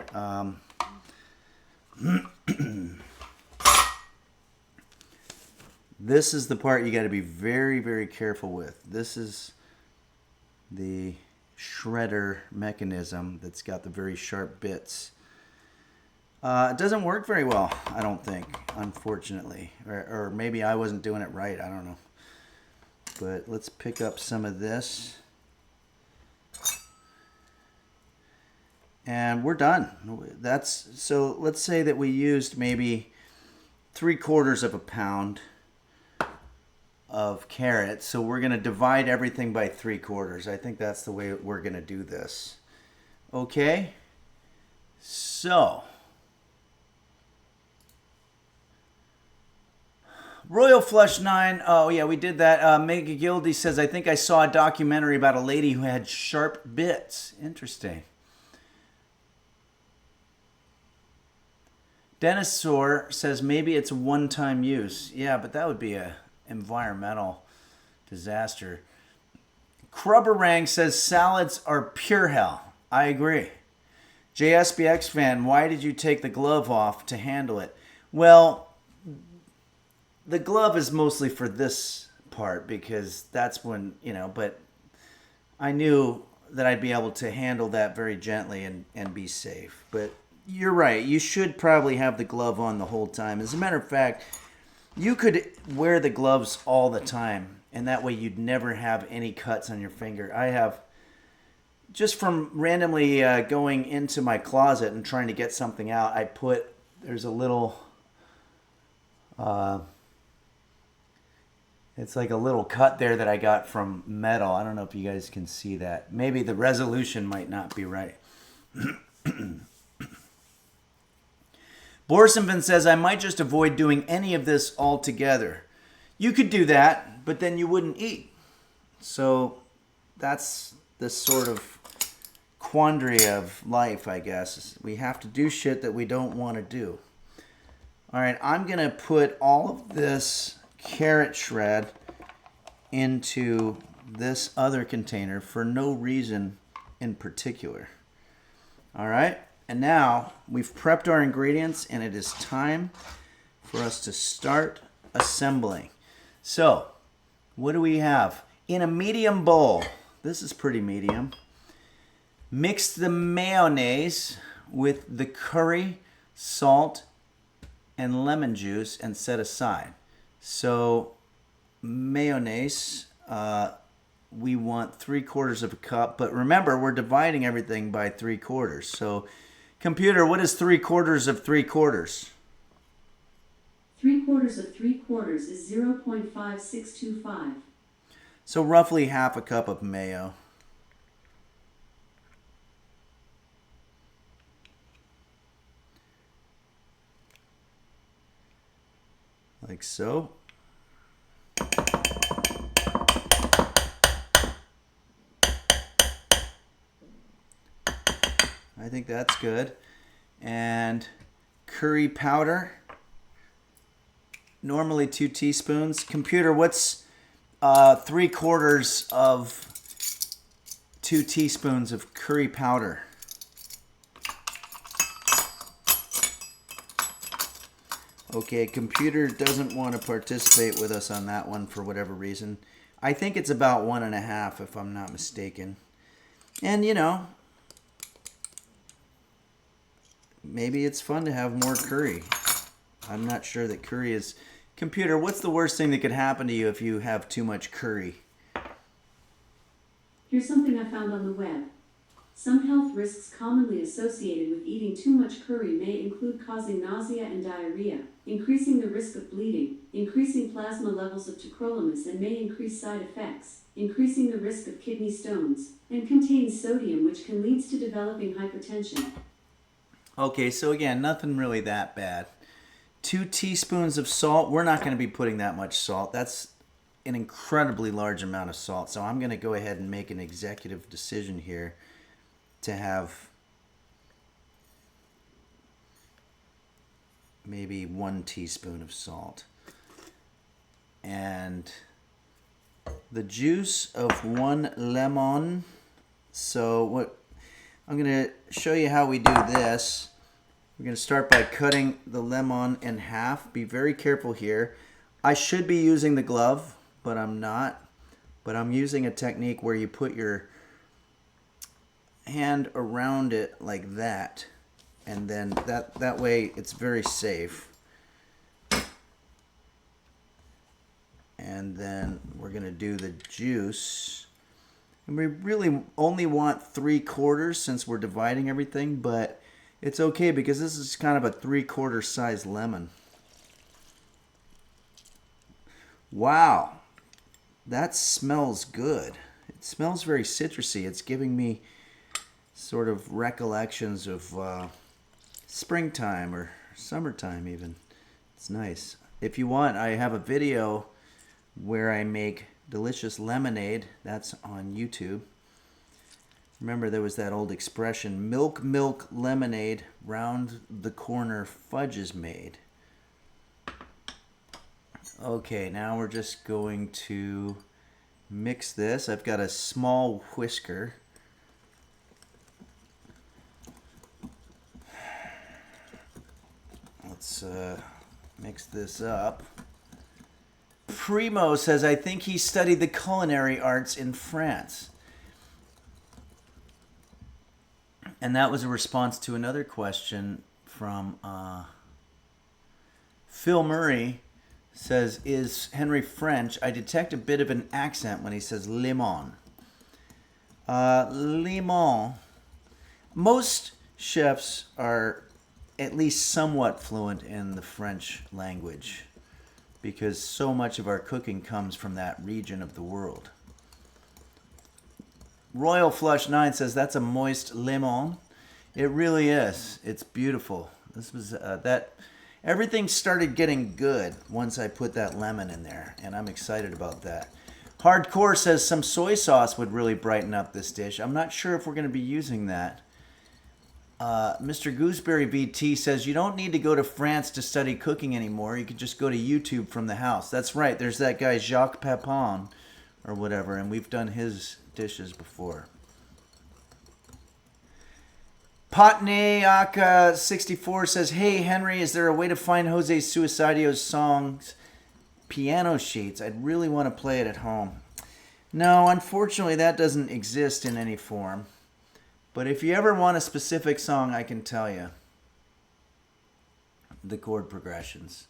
This is the part you got to be very, very careful with. This is the shredder mechanism that's got the very sharp bits. It doesn't work very well, I don't think, unfortunately. Or maybe I wasn't doing it right, I don't know. But let's pick up some of this. And we're done. So let's say that we used maybe 3/4 of a pound of carrots. So we're going to divide everything by 3/4. I think that's the way we're going to do this. Okay? So, Royal Flush 9. Oh, yeah, we did that. Mega Gildy says, I think I saw a documentary about a lady who had sharp bits. Interesting. Dinosaur says maybe it's a one-time use. Yeah, but that would be a environmental disaster. Crubberang says salads are pure hell. I agree. JSBX fan, why did you take the glove off to handle it? Well, the glove is mostly for this part because that's when, but I knew that I'd be able to handle that very gently and be safe. But you're right. You should probably have the glove on the whole time. As a matter of fact, you could wear the gloves all the time, and that way you'd never have any cuts on your finger. I have, just from randomly going into my closet and trying to get something out, there's a little, it's like a little cut there that I got from metal. I don't know if you guys can see that. Maybe the resolution might not be right. Borsenvin says, I might just avoid doing any of this altogether. You could do that, but then you wouldn't eat. So that's the sort of quandary of life, I guess. We have to do shit that we don't want to do. All right, I'm going to put all of this carrot shred into this other container for no reason in particular. All right, and now we've prepped our ingredients and it is time for us to start assembling. So, what do we have? In a medium bowl, this is pretty medium, mix the mayonnaise with the curry, salt, and lemon juice and set aside. So mayonnaise, we want 3/4 of a cup, but remember we're dividing everything by 3/4. So computer, what is 3/4 of 3/4? 3/4 of 3/4 is 0.5625. So roughly half a cup of mayo. Like so. I think that's good. And curry powder. Normally 2 teaspoons. Computer, what's 3/4 of 2 teaspoons of curry powder? Okay, computer doesn't want to participate with us on that one for whatever reason. I think it's about 1.5 if I'm not mistaken. And maybe it's fun to have more curry. I'm not sure that curry is... Computer, what's the worst thing that could happen to you if you have too much curry? Here's something I found on the web. Some health risks commonly associated with eating too much curry may include causing nausea and diarrhea, increasing the risk of bleeding, increasing plasma levels of tacrolimus and may increase side effects, increasing the risk of kidney stones, and contains sodium which can lead to developing hypertension. Okay, so again, nothing really that bad. 2 teaspoons of salt. We're not going to be putting that much salt. That's an incredibly large amount of salt. So I'm going to go ahead and make an executive decision here to have maybe 1 teaspoon of salt. And the juice of 1 lemon. So what I'm going to show you how we do this. We're going to start by cutting the lemon in half. Be very careful here. I should be using the glove, but I'm not. But I'm using a technique where you put your hand around it like that. And then that way it's very safe. And then we're going to do the juice. And we really only want 3/4 since we're dividing everything, but it's okay because this is kind of a 3/4 size lemon. Wow, that smells good. It smells very citrusy. It's giving me sort of recollections of springtime or summertime even. It's nice. If you want, I have a video where I make delicious lemonade. That's on YouTube. Remember, there was that old expression, milk, milk, lemonade, round the corner fudge is made. Okay, now we're just going to mix this. I've got a small whisker. Let's mix this up. Primo says, I think he studied the culinary arts in France. And that was a response to another question from Phil Murray. Says, is Henry French? I detect a bit of an accent when he says limon. Limon. Most chefs are at least somewhat fluent in the French language because so much of our cooking comes from that region of the world. Royal Flush 9 says, that's a moist lemon. It really is. It's beautiful. This was that. Everything started getting good once I put that lemon in there, and I'm excited about that. Hardcore says some soy sauce would really brighten up this dish. I'm not sure if we're going to be using that. Mr. Gooseberry BT says you don't need to go to France to study cooking anymore. You could just go to YouTube from the house. That's right. There's that guy Jacques Pepin or whatever, and we've done his dishes before. Potneaka64 says, hey, Henry, is there a way to find Jose Suicidio's songs piano sheets? I'd really want to play it at home. No, unfortunately, that doesn't exist in any form. But if you ever want a specific song, I can tell you the chord progressions.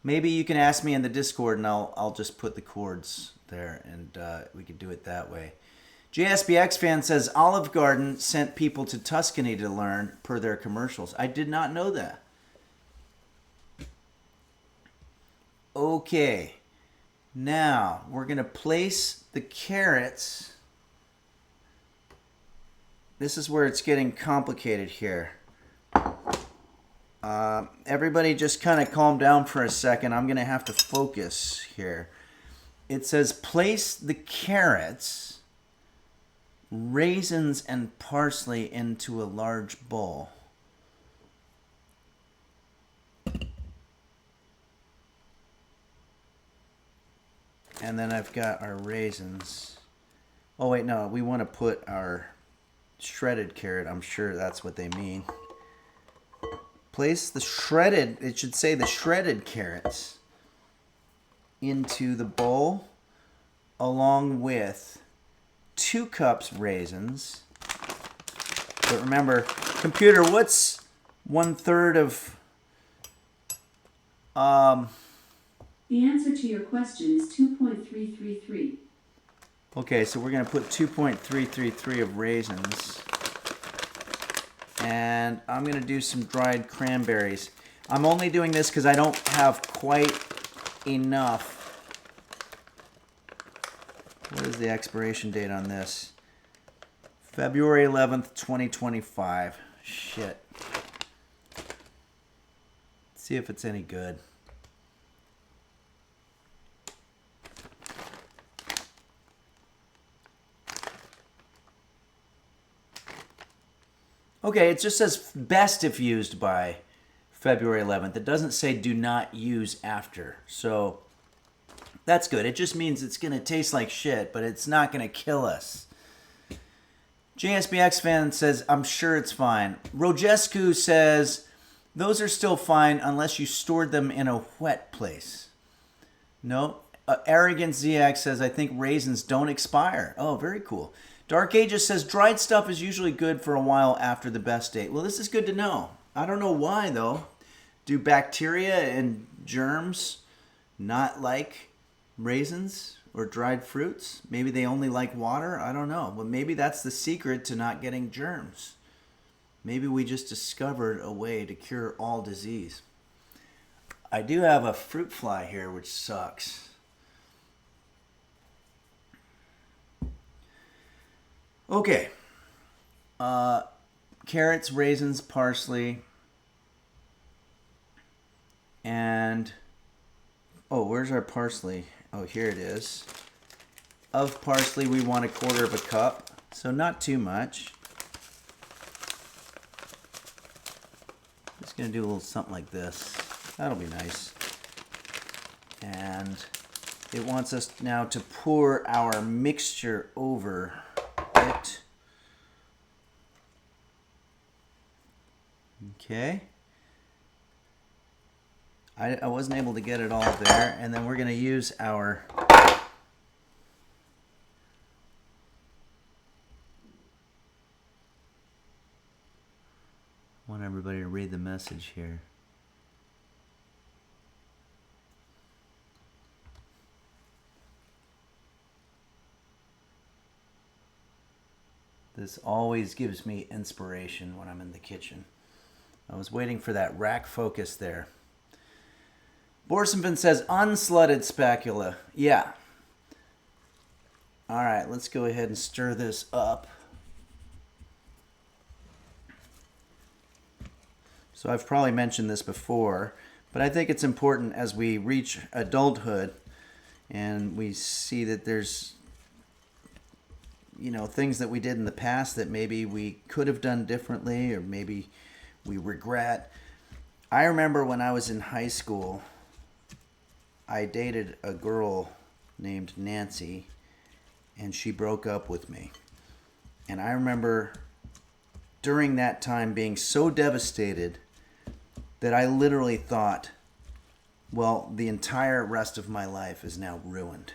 Maybe you can ask me in the Discord, and I'll just put the chords there, and we could do it that way. JSBX fan says Olive Garden sent people to Tuscany to learn per their commercials. I did not know that. Okay. Now, we're going to place the carrots. This is where it's getting complicated here. Everybody just kind of calm down for a second. I'm going to have to focus here. It says place the carrots, raisins, and parsley into a large bowl. And then I've got our raisins. Oh wait, no, we want to put our shredded carrot. I'm sure that's what they mean. Place the shredded, it should say the shredded carrots into the bowl along with 2 cups raisins. But remember, computer, what's 1/3 of... The answer to your question is 2.333. Okay, so we're going to put 2.333 of raisins. And I'm going to do some dried cranberries. I'm only doing this because I don't have quite enough. What is the expiration date on this? February 11th, 2025. Shit. Let's see if it's any good. Okay, it just says best if used by February 11th. It doesn't say do not use after. So that's good. It just means it's going to taste like shit, but it's not going to kill us. JSBX fan says, I'm sure it's fine. Rojescu says, those are still fine unless you stored them in a wet place. No. Arrogant ZX says, I think raisins don't expire. Oh, very cool. Dark Ages says, dried stuff is usually good for a while after the best date. Well, this is good to know. I don't know why, though. Do bacteria and germs not like raisins or dried fruits? Maybe they only like water? I don't know. But maybe that's the secret to not getting germs. Maybe we just discovered a way to cure all disease. I do have a fruit fly here, which sucks. Okay. Carrots, raisins, parsley, and... Oh, where's our parsley? Oh, here it is. Of parsley, we want 1/4 cup. So not too much. Just gonna do a little something like this. That'll be nice. And it wants us now to pour our mixture over it. Okay. I wasn't able to get it all there. And then we're going to use our I want everybody to read the message here. This always gives me inspiration when I'm in the kitchen. I was waiting for that rack focus there. Borsenvin says, unslutted spatula. Yeah. All right, let's go ahead and stir this up. So I've probably mentioned this before, but I think it's important as we reach adulthood and we see that there's, you know, things that we did in the past that maybe we could have done differently or maybe we regret. I remember when I was in high school, I dated a girl named Nancy, and she broke up with me. And I remember during that time being so devastated that I literally thought, well, the entire rest of my life is now ruined.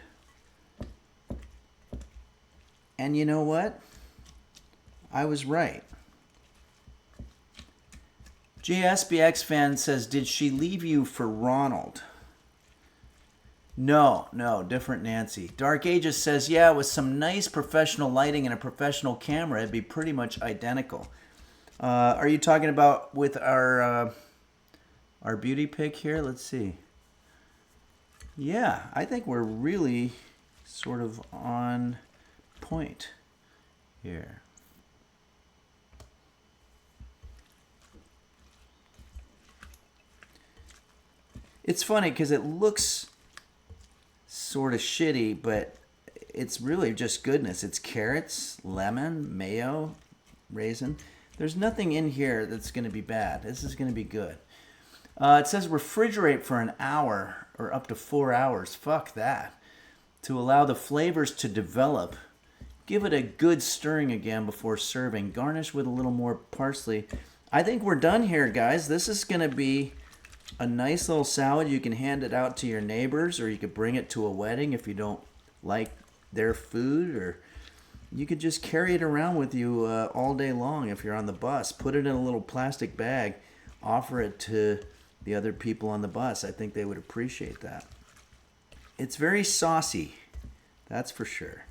And you know what? I was right. JSBX fan says, did she leave you for Ronald? No, different Nancy. Dark Ages says, yeah, with some nice professional lighting and a professional camera, it'd be pretty much identical. Are you talking about with our beauty pick here? Let's see. Yeah, I think we're really sort of on point here. It's funny because it looks sort of shitty, but it's really just goodness. It's carrots, lemon, mayo, raisin. There's nothing in here that's going to be bad. This is going to be good. It says refrigerate for an hour or up to 4 hours. Fuck that. To allow the flavors to develop. Give it a good stirring again before serving. Garnish with a little more parsley. I think we're done here, guys. This is going to be a nice little salad. You can hand it out to your neighbors, or you could bring it to a wedding if you don't like their food, or you could just carry it around with you all day long if you're on the bus. Put it in a little plastic bag. Offer it to the other people on the bus. I think they would appreciate that. It's very saucy, that's for sure.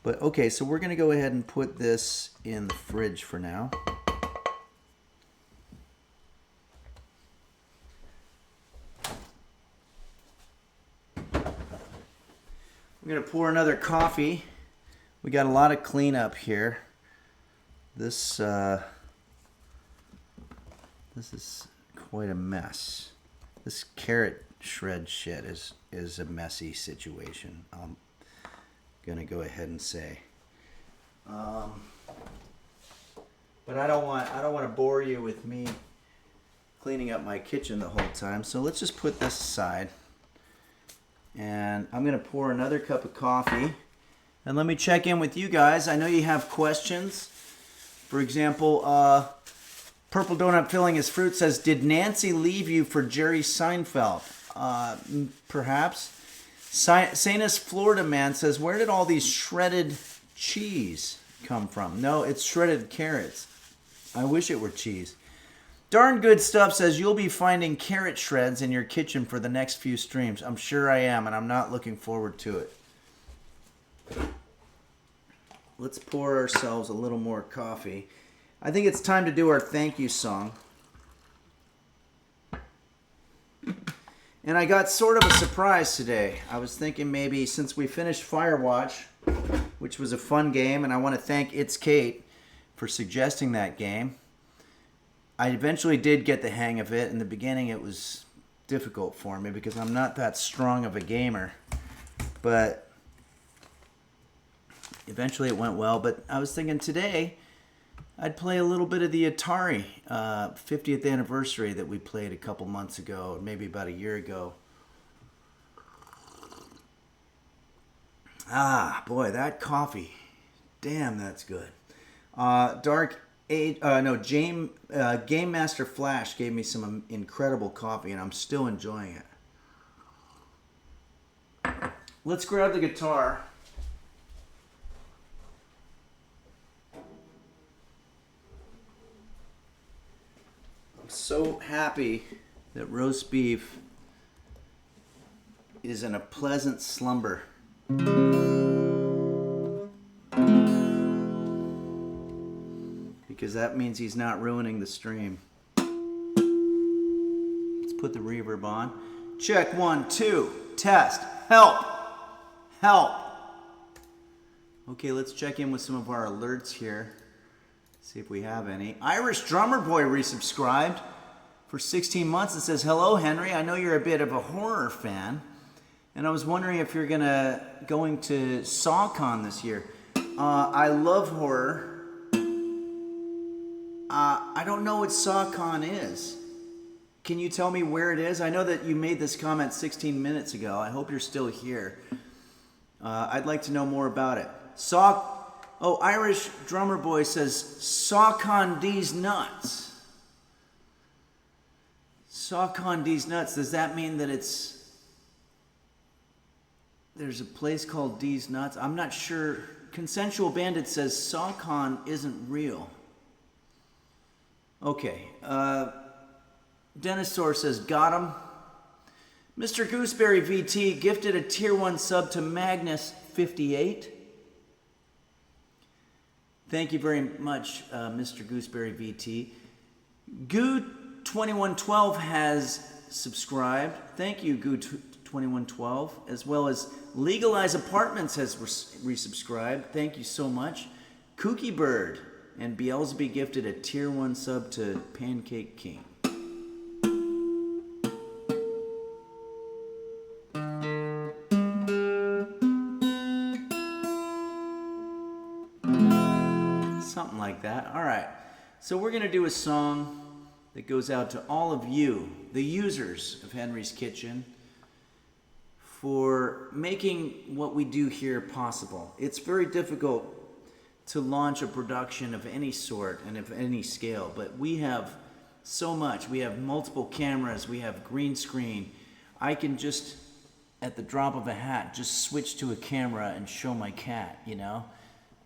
But okay, so we're going to go ahead and put this in the fridge for now. I'm going to pour another coffee. We got a lot of cleanup here. This is quite a mess. This carrot shred shit is a messy situation. I'm going to go ahead and say. But I don't want to bore you with me cleaning up my kitchen the whole time. So let's just put this aside. And I'm going to pour another cup of coffee. And let me check in with you guys. I know you have questions. For example, Purple Donut Filling His Fruit says, did Nancy leave you for Jerry Seinfeld? Perhaps. Sanus Florida Man says, where did all these shredded cheese come from? No, it's shredded carrots. I wish it were cheese. Darn Good Stuff says, you'll be finding carrot shreds in your kitchen for the next few streams. I'm sure I am, and I'm not looking forward to it. Let's pour ourselves a little more coffee. I think it's time to do our thank you song. And I got sort of a surprise today. I was thinking maybe since we finished Firewatch, which was a fun game, and I want to thank It's Kate for suggesting that game. I eventually did get the hang of it. In the beginning, it was difficult for me because I'm not that strong of a gamer. But Eventually it went well, but I was thinking today I'd play a little bit of the Atari 50th anniversary that we played a couple months ago, maybe about a year ago. Ah, boy, that coffee. Damn, that's good. Game Master Flash gave me some incredible coffee, and I'm still enjoying it. Let's grab the guitar. I'm so happy that roast beef is in a pleasant slumber. Because that means he's not ruining the stream. Let's put the reverb on. Check 1, 2, test. Help. Okay, let's check in with some of our alerts here. See if we have any. Irish Drummer Boy resubscribed for 16 months and says, hello, Henry. I know you're a bit of a horror fan. And I was wondering if you're going to SawCon this year. I love horror. I don't know what SawCon is. Can you tell me where it is? I know that you made this comment 16 minutes ago. I hope you're still here. I'd like to know more about it. Irish Drummer Boy says, SawCon D's nuts. SawCon D's nuts. Does that mean that there's a place called D's Nuts? I'm not sure. Consensual Bandit says SawCon isn't real. Okay. Denosaur says, got him. Mr. Gooseberry VT gifted a tier 1 sub to Magnus58. Thank you very much, Mr. Gooseberry VT. Goo2112 has subscribed. Thank you, Goo2112. As well as Legalize Apartments has resubscribed. Thank you so much. Kooky Bird and Beelzebub gifted a tier 1 sub to Pancake King. Something like that. All right. So we're going to do a song that goes out to all of you, the users of Henry's Kitchen, for making what we do here possible. It's very difficult to launch a production of any sort and of any scale, but we have so much. We have multiple cameras, we have green screen. I can just, at the drop of a hat, just switch to a camera and show my cat, you know?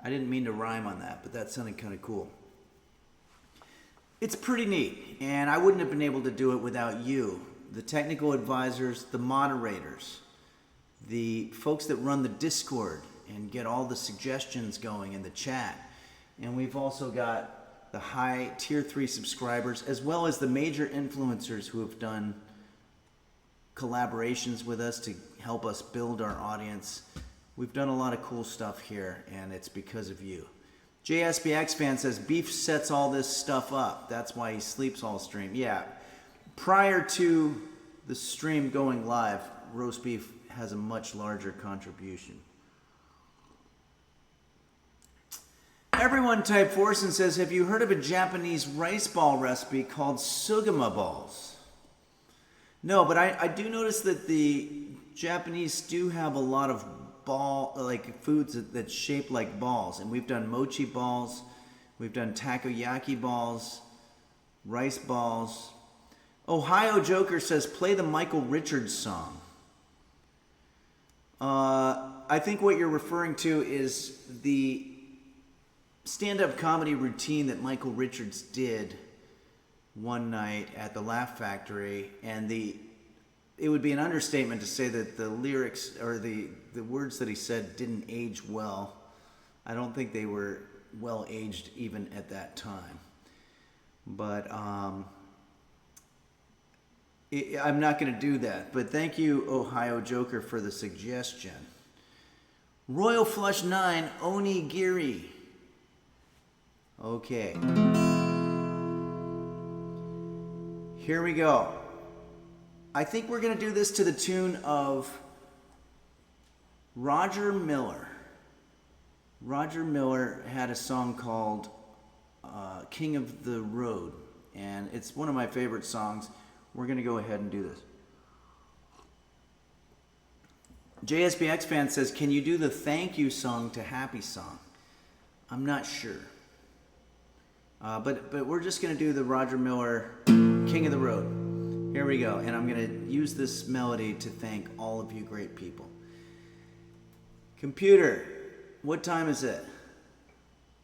I didn't mean to rhyme on that, but that sounded kind of cool. It's pretty neat, and I wouldn't have been able to do it without you, the technical advisors, the moderators, the folks that run the Discord and get all the suggestions going in the chat. And we've also got the high tier 3 subscribers, as well as the major influencers who have done collaborations with us to help us build our audience. We've done a lot of cool stuff here, and it's because of you. JSBX fan says, Beef sets all this stuff up. That's why he sleeps all stream. Yeah, prior to the stream going live, Roast Beef has a much larger contribution. Everyone type Forsen says, have you heard of a Japanese rice ball recipe called sugima balls? No, but I do notice that the Japanese do have a lot of foods that's shaped like balls, and we've done mochi balls, we've done takoyaki balls, rice balls. Ohio Joker says, play the Michael Richards song. I think what you're referring to is the stand-up comedy routine that Michael Richards did one night at the Laugh Factory, and it would be an understatement to say that the lyrics or the words that he said didn't age well. I don't think they were well aged even at that time. But I'm not going to do that. But thank you, Ohio Joker, for the suggestion. Royal Flush 9, Onigiri. Okay. Here we go. I think we're going to do this to the tune of Roger Miller. Roger Miller had a song called King of the Road, and it's one of my favorite songs. We're going to go ahead and do this. JSBX fan says, can you do the thank you song to Happy Song? I'm not sure. But we're just going to do the Roger Miller King of the Road. Here we go. And I'm going to use this melody to thank all of you great people. Computer, what time is it?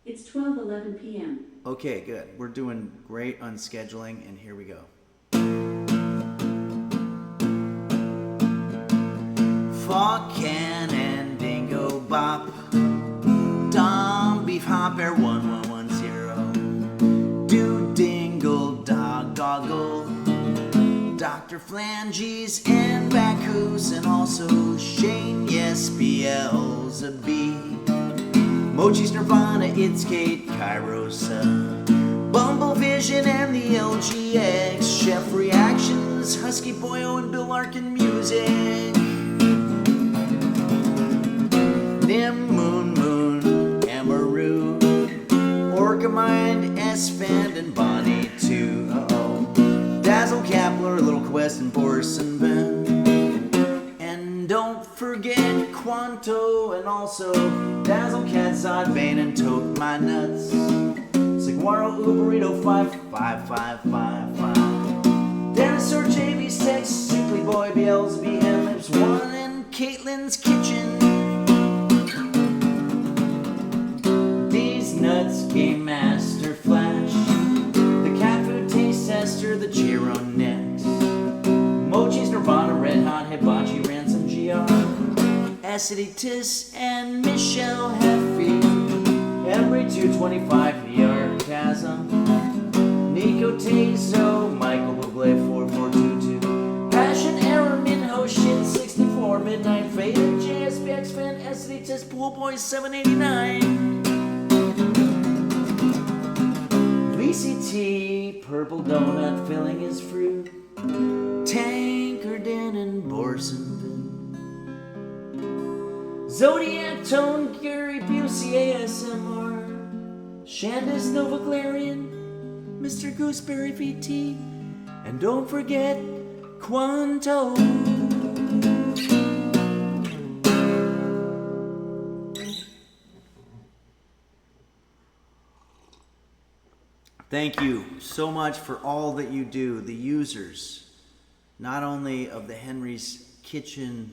It's 12:11 p.m. Okay, good. We're doing great on scheduling, and here we go. Falcon and Dingo Bop, Dom Beef Hop Air 1110, Do Dingle Dog Goggle, Dr. Flanges and Bacchus, and also Shane, yes, Beelzebub, Mochi's Nirvana, It's Kate, Kairosa, Bumble Vision and the LGX, Chef Reactions, Husky Boyo and Bill Larkin Music, Nim, Moon, Amaru, Orca Mind, S-Fand, and Bonnie too. Dazzle Kapler, Little Quest, and Borson Ben. And don't forget Quanto, and also Dazzle Cat, Zod, Bane, and Tote My Nuts. Saguaro, Uberito, 55555. Dinosaur, JB, Sex, Sickly Boy, Beelzebub, Lips 1, and Caitlin's Kitchen. Nuts, Game Master, Flash, the Cat Food Taste Tester, the Chiro Next, Mochi's Nirvana, Red Hot, Hibachi, Ransom, GR, Aciditis, and Michelle Heffy, Embry 225, VR Chasm, Nico Tazo, Michael Bublé 4422, Passion, Error, Minho, Shin 64, Midnight Fader, JSBX Fan, Aciditis, Pool Boy 789. VCT, Purple Donut filling his fruit, Tankerden and Borsonvin, Zodiac Tone, Gary Busey, ASMR, Shandis Nova Clarion, Mr. Gooseberry VT, and don't forget Quanto. Thank you so much for all that you do, the users, not only of the Henry's Kitchen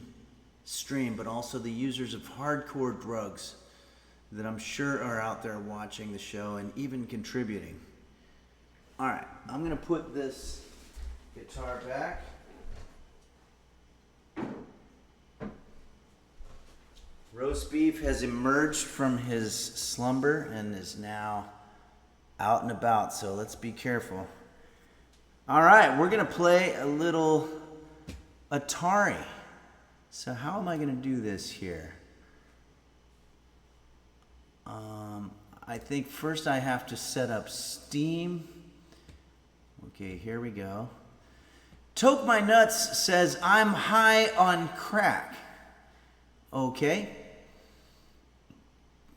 stream, but also the users of Hardcore Drugs that I'm sure are out there watching the show and even contributing. All right, I'm going to put this guitar back. Roast beef has emerged from his slumber and is now out and about, so let's be careful. All right, we're gonna play a little Atari. So how am I gonna do this here? I think first I have to set up Steam. Okay, here we go. Toke My Nuts says, I'm high on crack. Okay.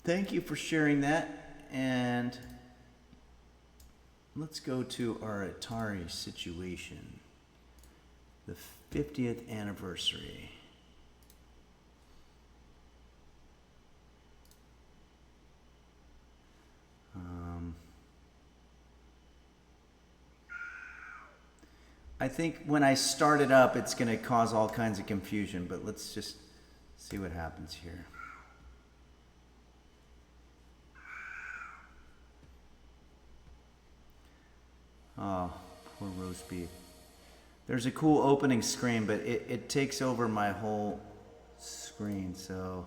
Thank you for sharing that. And let's go to our Atari situation. The 50th anniversary. I think when I start it up, it's going to cause all kinds of confusion, but let's just see what happens here. Oh, poor roast beef. There's a cool opening screen, but it takes over my whole screen, so...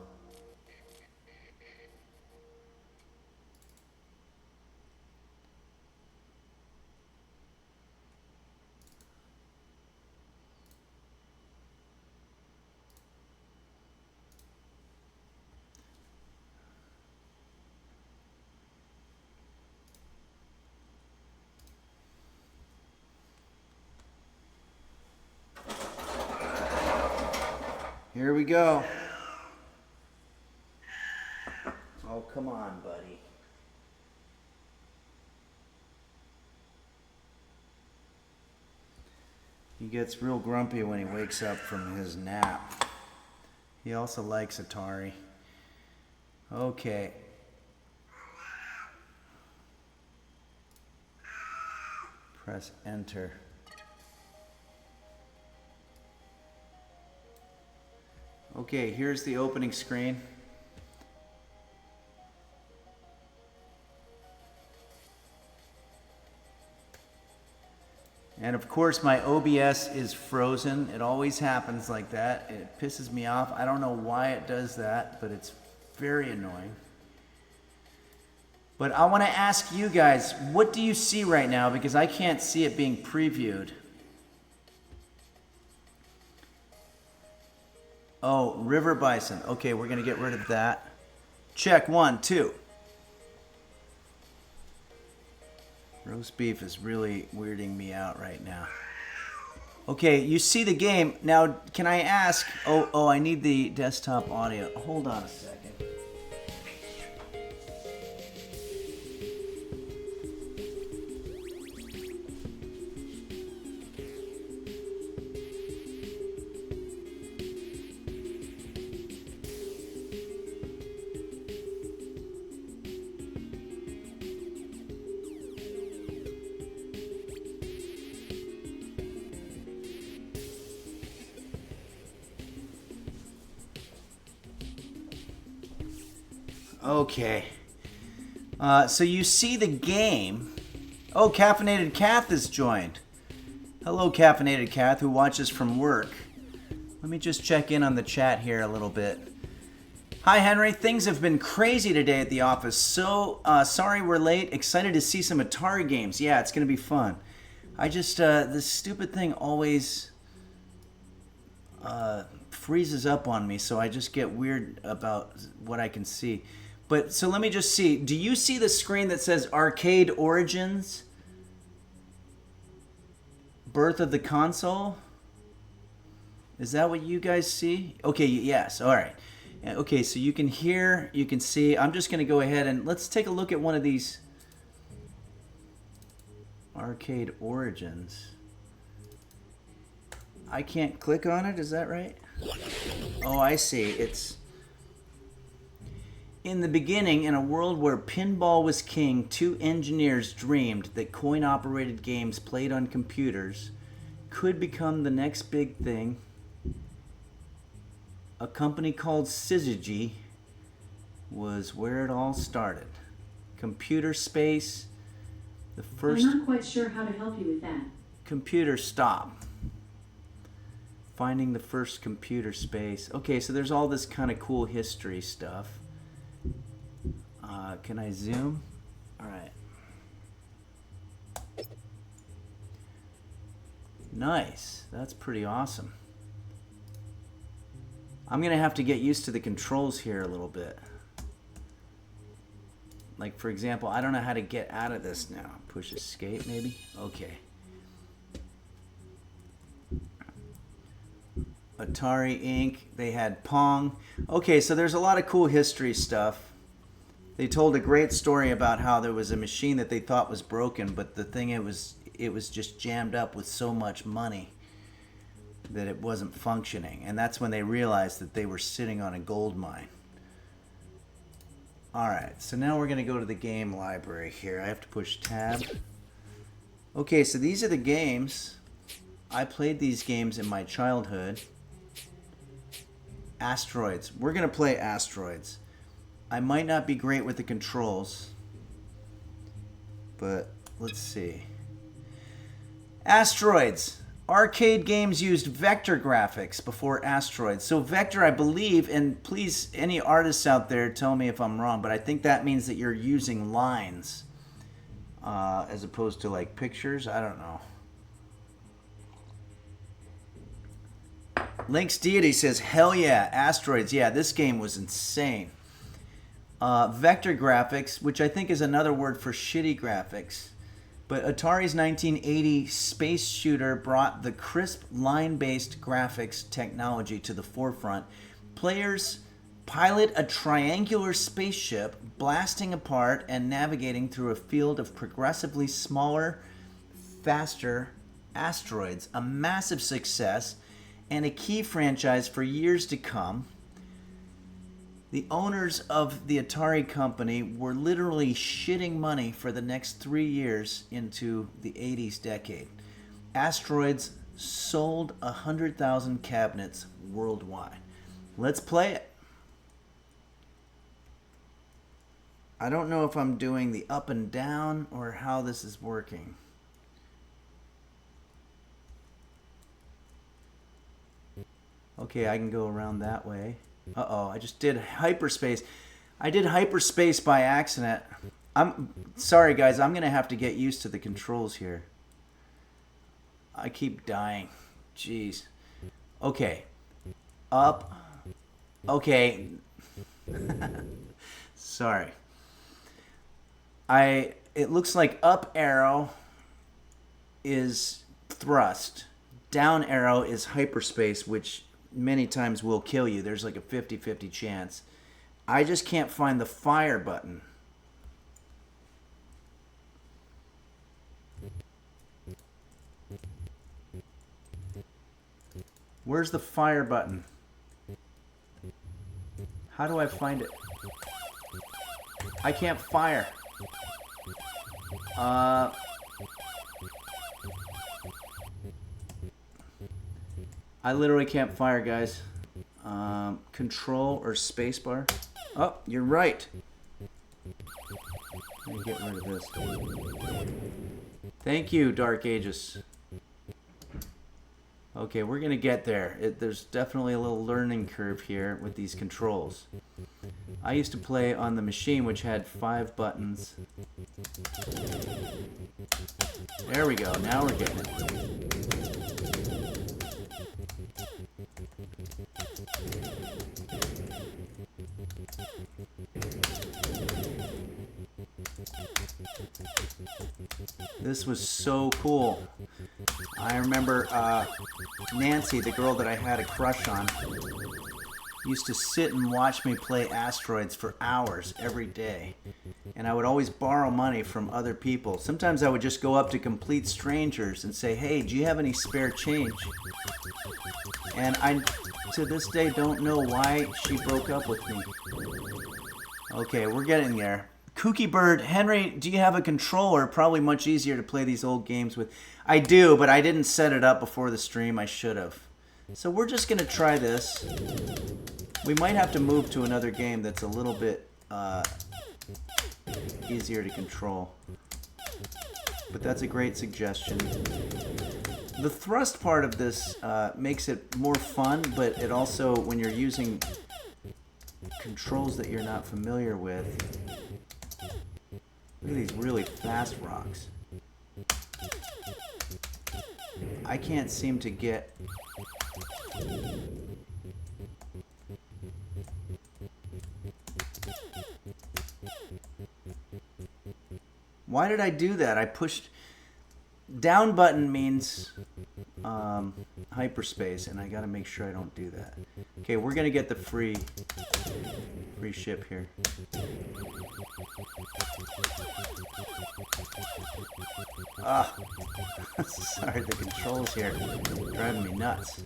Here we go. Oh, come on, buddy. He gets real grumpy when he wakes up from his nap. He also likes Atari. Okay. Press enter. Okay, here's the opening screen. And of course my OBS is frozen. It always happens like that. It pisses me off. I don't know why it does that, but it's very annoying. But I want to ask you guys, what do you see right now? Because I can't see it being previewed. Oh, river bison. Okay, we're going to get rid of that. Check 1, 2. Roast beef is really weirding me out right now. Okay, you see the game. Now, can I ask... Oh, I need the desktop audio. Hold on a second. Okay. So you see the game. Oh, Caffeinated Kath has joined. Hello, Caffeinated Kath, who watches from work. Let me just check in on the chat here a little bit. Hi, Henry. Things have been crazy today at the office. So, sorry we're late. Excited to see some Atari games. Yeah, it's going to be fun. I just, this stupid thing always freezes up on me, so I just get weird about what I can see. But, so let me just see. Do you see the screen that says Arcade Origins? Birth of the Console? Is that what you guys see? Okay, yes, all right. Okay, so you can hear, you can see. I'm just going to go ahead and let's take a look at one of these Arcade Origins. I can't click on it, is that right? Oh, I see. It's... In the beginning, in a world where pinball was king, two engineers dreamed that coin-operated games played on computers could become the next big thing. A company called Syzygy was where it all started. Computer space, the first... I'm not quite sure how to help you with that. Computer stop. Finding the first computer space. Okay, so there's all this kind of cool history stuff. Can I zoom? All right. Nice. That's pretty awesome. I'm going to have to get used to the controls here a little bit. Like, for example, I don't know how to get out of this now. Push escape, maybe? Okay. Atari Inc. They had Pong. Okay, so there's a lot of cool history stuff. They told a great story about how there was a machine that they thought was broken, but the thing it was just jammed up with so much money that it wasn't functioning. And that's when they realized that they were sitting on a gold mine. Alright, so now we're going to go to the game library here. I have to push tab. Okay, so these are the games. I played these games in my childhood. Asteroids. We're going to play Asteroids. I might not be great with the controls, but let's see. Asteroids. Arcade games used vector graphics before Asteroids. So vector, I believe, and please, any artists out there, tell me if I'm wrong, but I think that means that you're using lines as opposed to like pictures. I don't know. Link's Deity says, hell yeah, Asteroids. Yeah, this game was insane. Vector graphics, which I think is another word for shitty graphics. But Atari's 1980 space shooter brought the crisp line-based graphics technology to the forefront. Players Pilot a triangular spaceship blasting apart and navigating through a field of progressively smaller, faster asteroids. A massive success and a key franchise for years to come. The owners of the Atari company were literally shitting money for the next 3 years into the 80s decade. Asteroids sold 100,000 cabinets worldwide. Let's play it. I don't know if I'm doing the up and down or how this is working. Okay, I can go around that way. Uh-oh, I just did hyperspace. I did hyperspace by accident. I'm sorry, guys. I'm going to have to get used to the controls here. I keep dying. Jeez. Okay. Up. Okay. Sorry. It looks like up arrow is thrust. Down arrow is hyperspace, which many times will kill you. There's like a 50-50 chance. I just can't find the fire button. Where's the fire button? How do I find it? I can't fire. I literally can't fire, guys. Control or spacebar. Oh, you're right. Let me get rid of this. Thank you, Dark Ages. Okay, we're gonna get there. There's definitely a little learning curve here with these controls. I used to play on the machine, which had 5 buttons. There we go. Now we're getting it. This was so cool. I remember Nancy, the girl that I had a crush on, used to sit and watch me play Asteroids for hours every day. And I would always borrow money from other people. Sometimes I would just go up to complete strangers and say, hey, do you have any spare change? And I, to this day, don't know why she broke up with me. Okay, we're getting there. Kooky Bird, Henry, do you have a controller? Probably much easier to play these old games with. I do, but I didn't set it up before the stream. I should have. So we're just going to try this. We might have to move to another game that's a little bit easier to control. But that's a great suggestion. The thrust part of this makes it more fun, but it also, when you're using controls that you're not familiar with... Look at these really fast rocks. I can't seem to get... Why did I do that? I pushed... Down button means hyperspace, and I gotta make sure I don't do that. Okay, we're gonna get the free ship here. Ah, sorry, the controls here driving me nuts.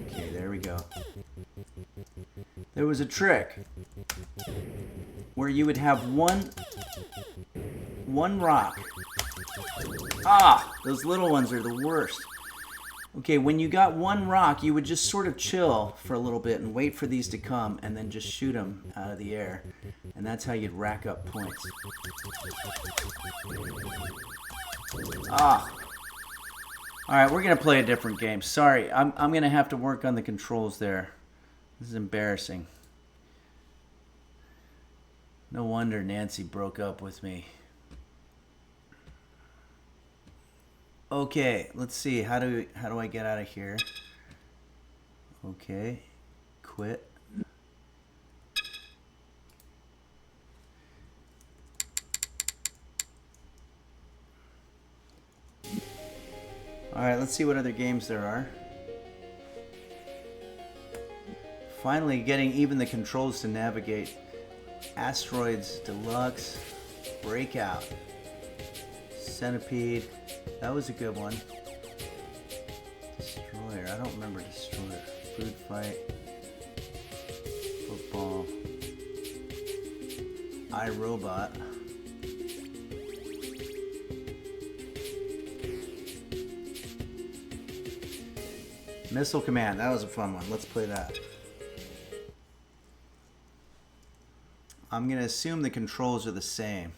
Okay, there we go. There was a trick where you would have one rock. Ah, those little ones are the worst. Okay, when you got one rock, you would just sort of chill for a little bit and wait for these to come and then just shoot them out of the air. And that's how you'd rack up points. Ah. Alright, we're going to play a different game. Sorry, I'm going to have to work on the controls there. This is embarrassing. No wonder Nancy broke up with me. Okay, let's see. How do I get out of here? Okay, quit. Alright, let's see what other games there are. Finally getting even the controls to navigate. Asteroids Deluxe, Breakout, Centipede, that was a good one. Destroyer, I don't remember Destroyer. Food Fight, Football, iRobot. Missile Command, that was a fun one. Let's play that. I'm going to assume the controls are the same.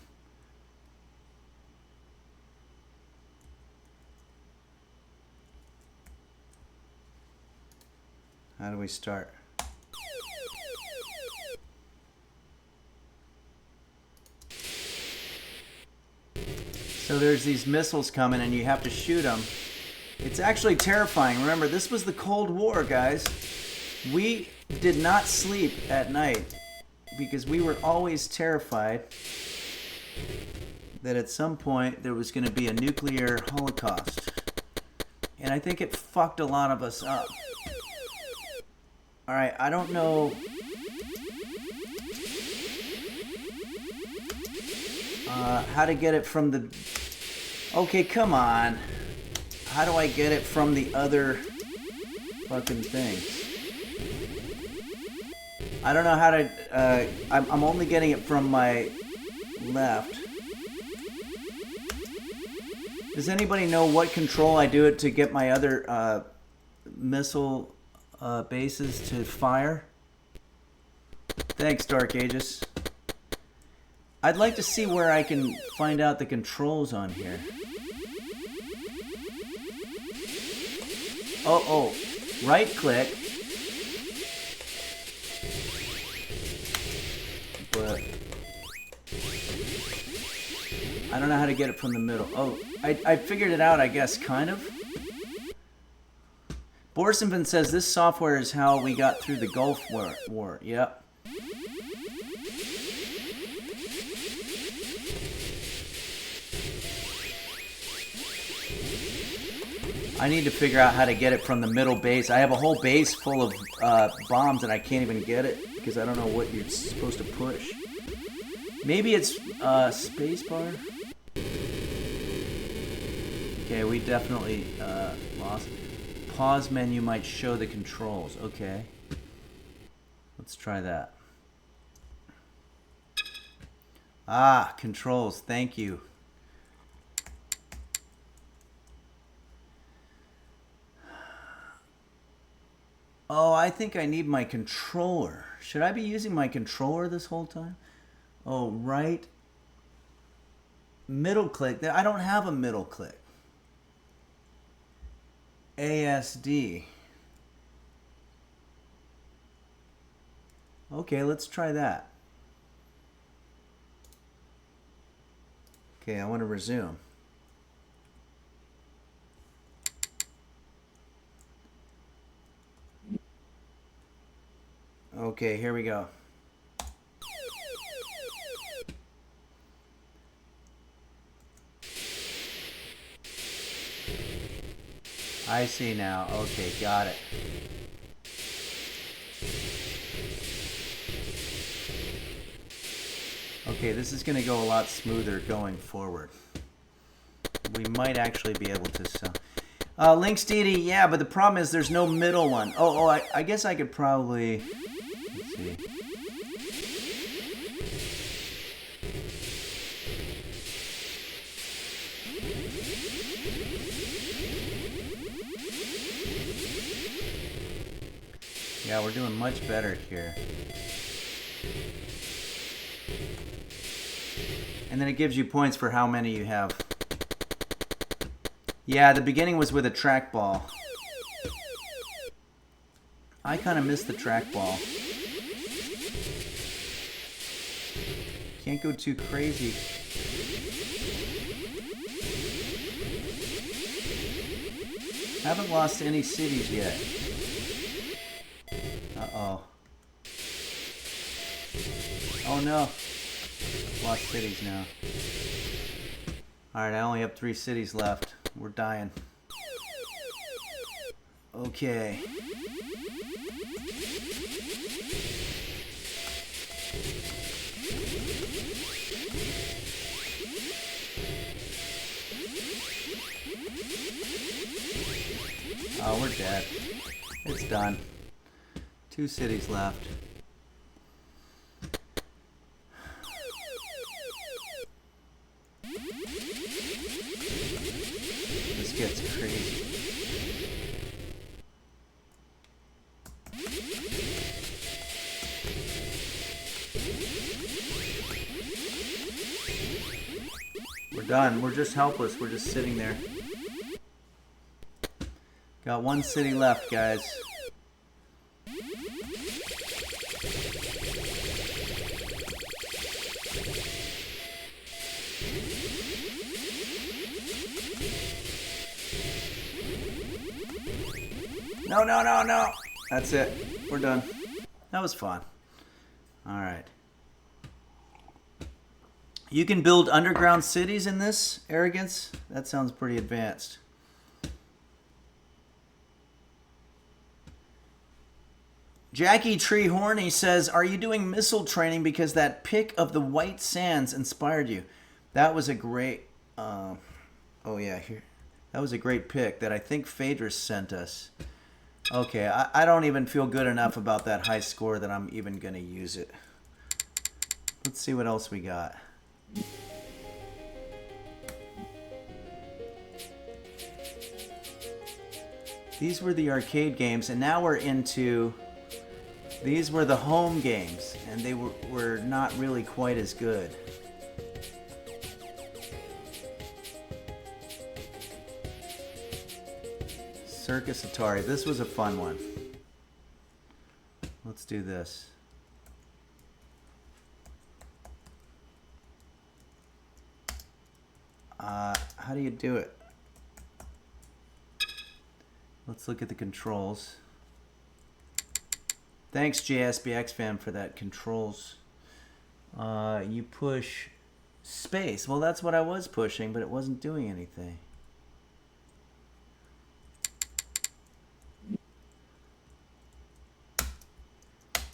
How do we start? So there's these missiles coming and you have to shoot them. It's actually terrifying. Remember, this was the Cold War, guys. We did not sleep at night because we were always terrified that at some point there was going to be a nuclear holocaust. And I think it fucked a lot of us up. Alright, I don't know how to get it from the... Okay, come on. How do I get it from the other fucking things? I don't know how to... I'm only getting it from my left. Does anybody know what control I do it to get my other missile bases to fire? Thanks, Dark Aegis. I'd like to see where I can find out the controls on here. Oh, right click. But I don't know how to get it from the middle. Oh, I figured it out, I guess, kind of. Borsenvin says this software is how we got through the Gulf War. Yep. I need to figure out how to get it from the middle base. I have a whole base full of bombs and I can't even get it because I don't know what you're supposed to push. Maybe it's spacebar. Okay, we definitely lost. Pause menu might show the controls. Okay. Let's try that. Ah, controls. Thank you. Oh, I think I need my controller. Should I be using my controller this whole time? Oh, right. Middle click. I don't have a middle click. ASD. Okay, let's try that. Okay, I want to resume. Okay, here we go. I see now. Okay, got it. Okay, this is going to go a lot smoother going forward. We might actually be able to sell. Links DD, yeah, but the problem is there's no middle one. I guess I could probably... Let's see. Yeah, we're doing much better here. And then it gives you points for how many you have. Yeah, the beginning was with a trackball. I kind of missed the trackball. Can't go too crazy. Haven't lost any cities yet. Uh-oh. Oh no. Lost cities now. Alright, I only have 3 cities left. We're dying. Okay. Oh, we're dead. It's done. 2 cities left. This gets crazy. We're done. We're just helpless. We're just sitting there. Got 1 city left, guys. No, no, no, no. That's it. We're done. That was fun. All right. You can build underground cities in this, Arrogance? That sounds pretty advanced. Jackie Tree Horny says, are you doing missile training because that pic of the white sands inspired you? That was a great... oh, yeah, here. That was a great pic that I think Phaedrus sent us. Okay, I don't even feel good enough about that high score that I'm even going to use it. Let's see what else we got. These were the arcade games, and now we're into... These were the home games, and they were not really quite as good. Circus Atari. This was a fun one. Let's do this. How do you do it? Let's look at the controls. Thanks, JSBX fan, for that controls. You push space. Well, that's what I was pushing, but it wasn't doing anything.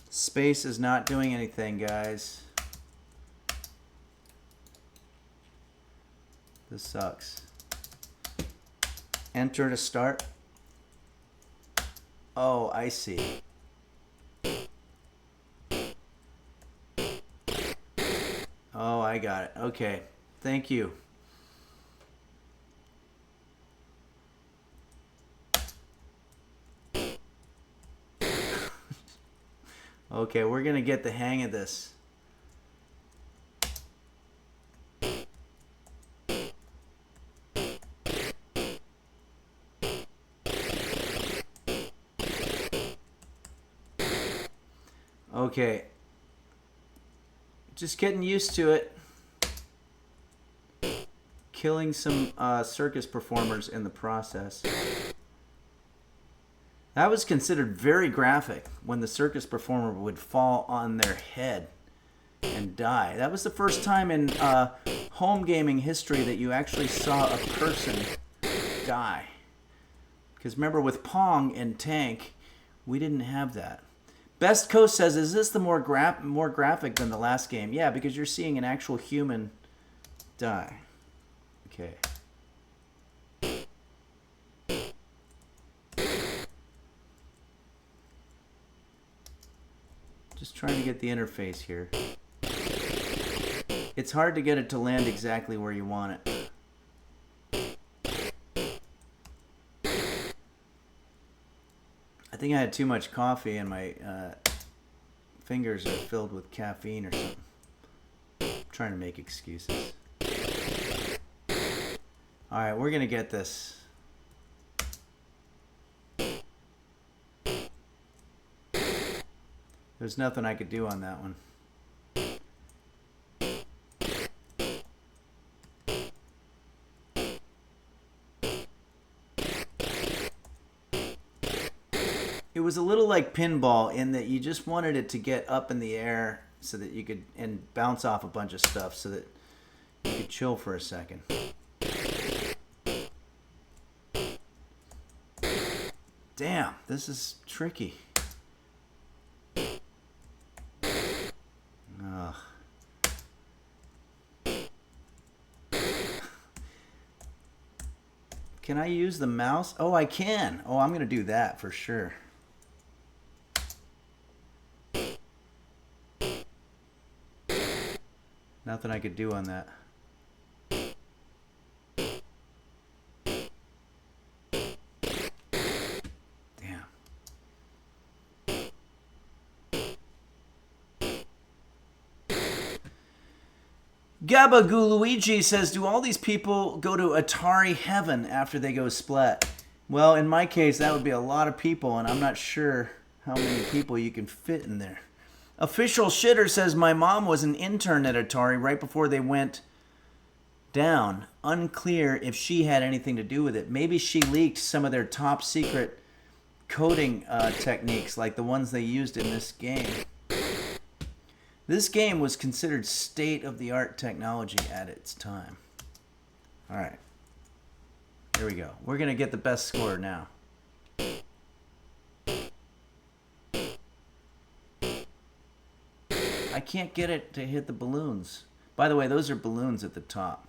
Space is not doing anything, guys. This sucks. Enter to start. Oh, I see. Oh, I got it. Okay. Thank you. Okay, we're going to get the hang of this. Okay. Just getting used to it. Killing some circus performers in the process. That was considered very graphic when the circus performer would fall on their head and die. That was the first time in home gaming history that you actually saw a person die. Because remember, with Pong and Tank, we didn't have that. Best Coast says, is this the more graphic than the last game? Yeah, because you're seeing an actual human die. Okay. Just trying to get the interface here. It's hard to get it to land exactly where you want it. I think I had too much coffee and my fingers are filled with caffeine or something. I'm trying to make excuses. Alright, we're going to get this. There's nothing I could do on that one. It was a little like pinball in that you just wanted it to get up in the air so that you could, and bounce off a bunch of stuff so that you could chill for a second. Damn, this is tricky. Ugh. Can I use the mouse? Oh, I can. Oh, I'm going to do that for sure. Nothing I could do on that. Damn. Gabaguluigi says, do all these people go to Atari heaven after they go splat? Well, in my case, that would be a lot of people, and I'm not sure how many people you can fit in there. Official Shitter says, my mom was an intern at Atari right before they went down. Unclear if she had anything to do with it. Maybe she leaked some of their top secret coding techniques like the ones they used in this game. This game was considered state-of-the-art technology at its time. All right. Here we go. We're going to get the best score now. I can't get it to hit the balloons. By the way, those are balloons at the top.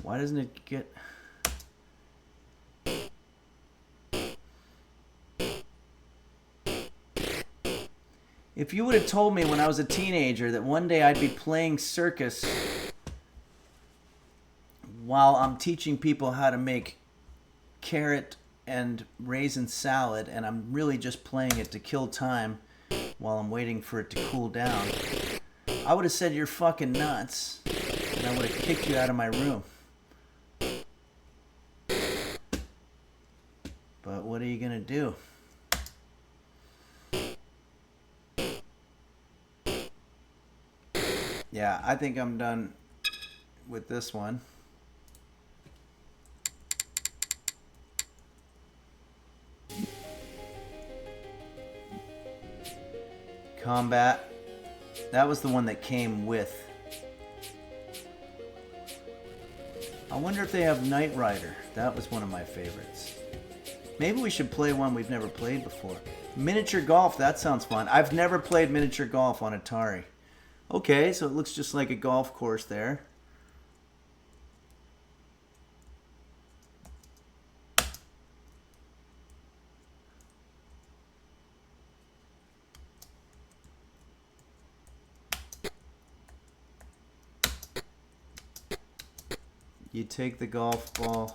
Why doesn't it get... If you would have told me when I was a teenager that one day I'd be playing circus while I'm teaching people how to make carrot and raisin salad, and I'm really just playing it to kill time while I'm waiting for it to cool down, I would have said you're fucking nuts, and I would have kicked you out of my room. But what are you gonna do? Yeah, I think I'm done with this one. Combat. That was the one that came with. I wonder if they have Knight Rider. That was one of my favorites. Maybe we should play one we've never played before. Miniature golf, that sounds fun. I've never played miniature golf on Atari. Okay, so it looks just like a golf course there. You take the golf ball.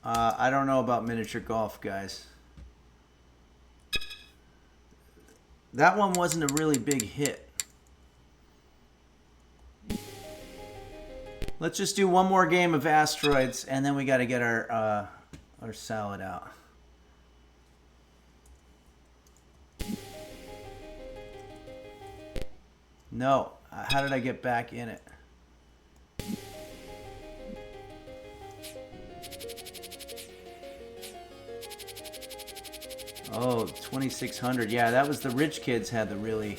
I don't know about miniature golf, guys. That one wasn't a really big hit. Let's just do one more game of asteroids, and then we got to get our salad out. No. How did I get back in it? Oh, 2600. Yeah, that was the rich kids had the really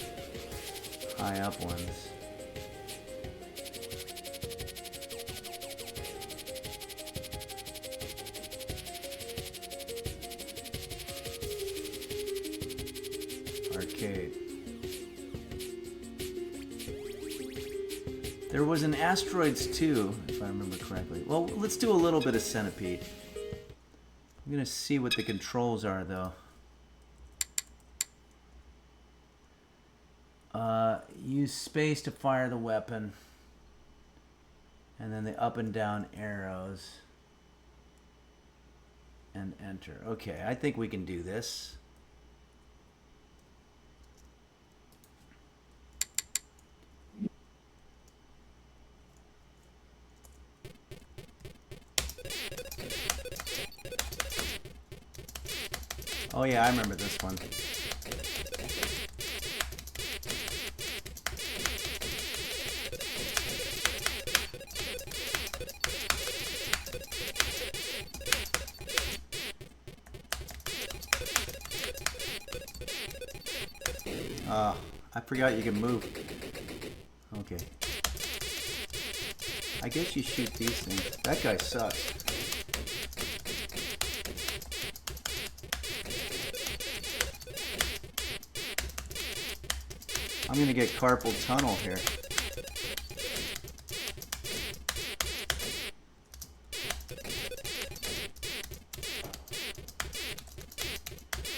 high up ones. Arcade. There was an Asteroids 2, if I remember correctly. Well, let's do a little bit of Centipede. I'm going to see what the controls are, though. Use space to fire the weapon. And then the up and down arrows. And enter. Okay, I think we can do this. Oh yeah, I remember this one. I forgot you can move. Okay. I guess you shoot these things. That guy sucks. I'm gonna get carpal tunnel here.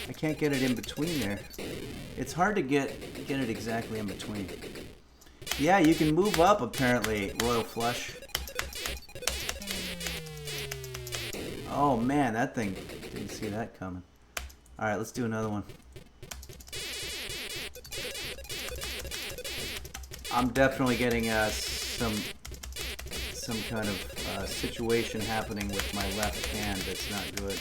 I can't get it in between there. It's hard to get it exactly in between. Yeah, you can move up apparently, Royal Flush. Oh man, that thing, didn't see that coming. Alright, let's do another one. I'm definitely getting some kind of situation happening with my left hand that's not good.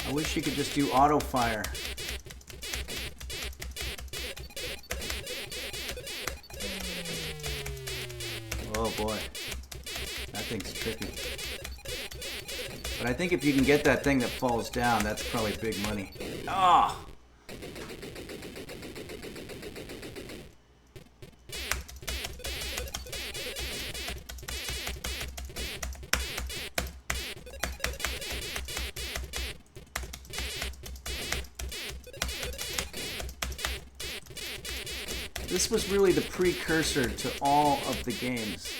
I wish you could just do auto fire. Oh boy, that thing's tricky. But I think if you can get that thing that falls down, that's probably big money. Ah! This was really the precursor to all of the games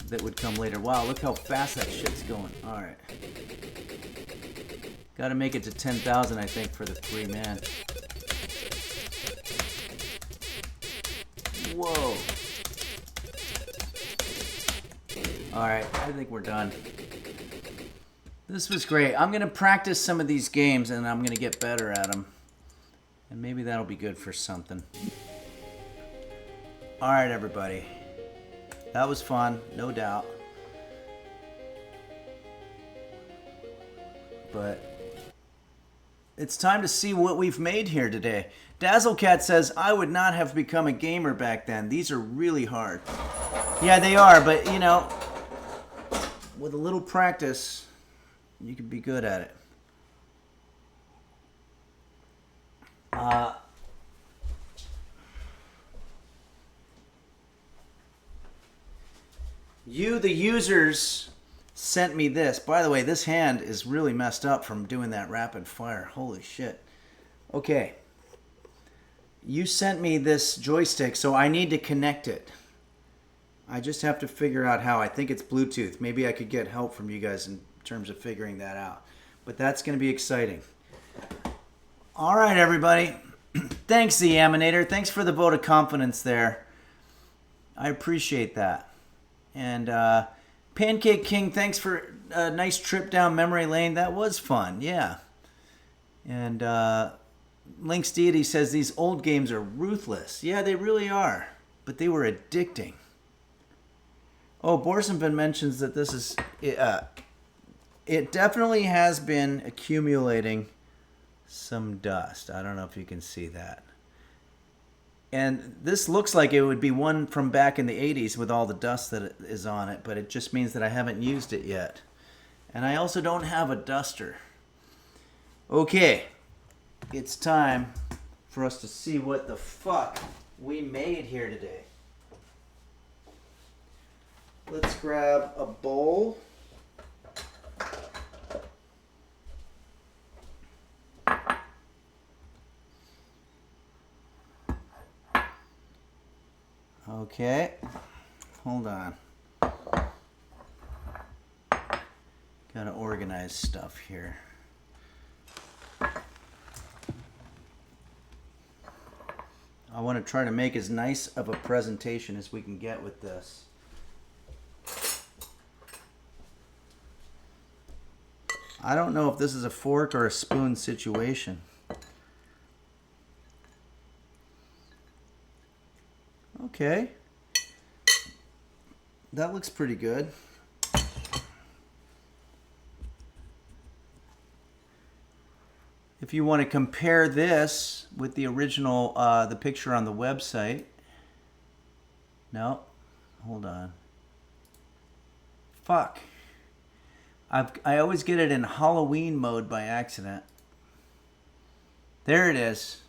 that would come later. Wow, look how fast that shit's going. Alright. Gotta make it to 10,000, I think, for the 3-man. Whoa. Alright, I think we're done. This was great. I'm gonna practice some of these games and I'm gonna get better at them. And maybe that'll be good for something. Alright, everybody. That was fun, no doubt. But it's time to see what we've made here today. Dazzlecat says, I would not have become a gamer back then. These are really hard. Yeah, they are, but you know, with a little practice, you can be good at it. You, the users, sent me this. By the way, this hand is really messed up from doing that rapid fire. Holy shit. Okay. You sent me this joystick, so I need to connect it. I just have to figure out how. I think it's Bluetooth. Maybe I could get help from you guys in terms of figuring that out. But that's going to be exciting. All right, everybody. Thanks, the Aminator. Thanks for the vote of confidence there. I appreciate that. And Pancake King, thanks for a nice trip down memory lane. That was fun, yeah. And Link's Deity says these old games are ruthless. Yeah, they really are. But they were addicting. Oh, Borsenvin mentions that this is... it definitely has been accumulating some dust. I don't know if you can see that. And this looks like it would be one from back in the 80s with all the dust that is on it, but it just means that I haven't used it yet. And I also don't have a duster. Okay, it's time for us to see what the fuck we made here today. Let's grab a bowl. Okay, hold on. Gotta organize stuff here. I want to try to make as nice of a presentation as we can get with this. I don't know if this is a fork or a spoon situation. Okay. That looks pretty good. If you want to compare this with the original, the picture on the website. No. Hold on. Fuck. I always get it in Halloween mode by accident. There it is.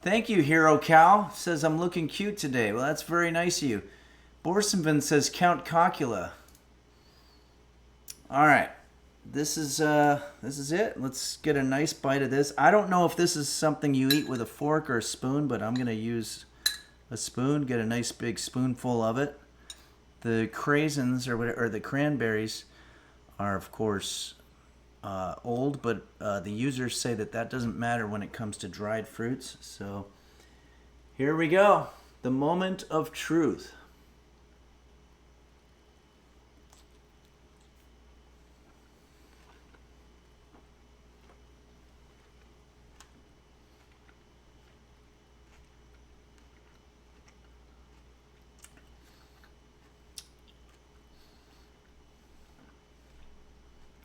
Thank you, Hero Cow. Says I'm looking cute today. Well, that's very nice of you. Borsenvin says Count Cocula. All right. This is it. Let's get a nice bite of this. I don't know if this is something you eat with a fork or a spoon, but I'm going to use a spoon. Get a nice big spoonful of it. The raisins or the cranberries are, of course, old, but the users say that doesn't matter when it comes to dried fruits. So here we go. The moment of truth.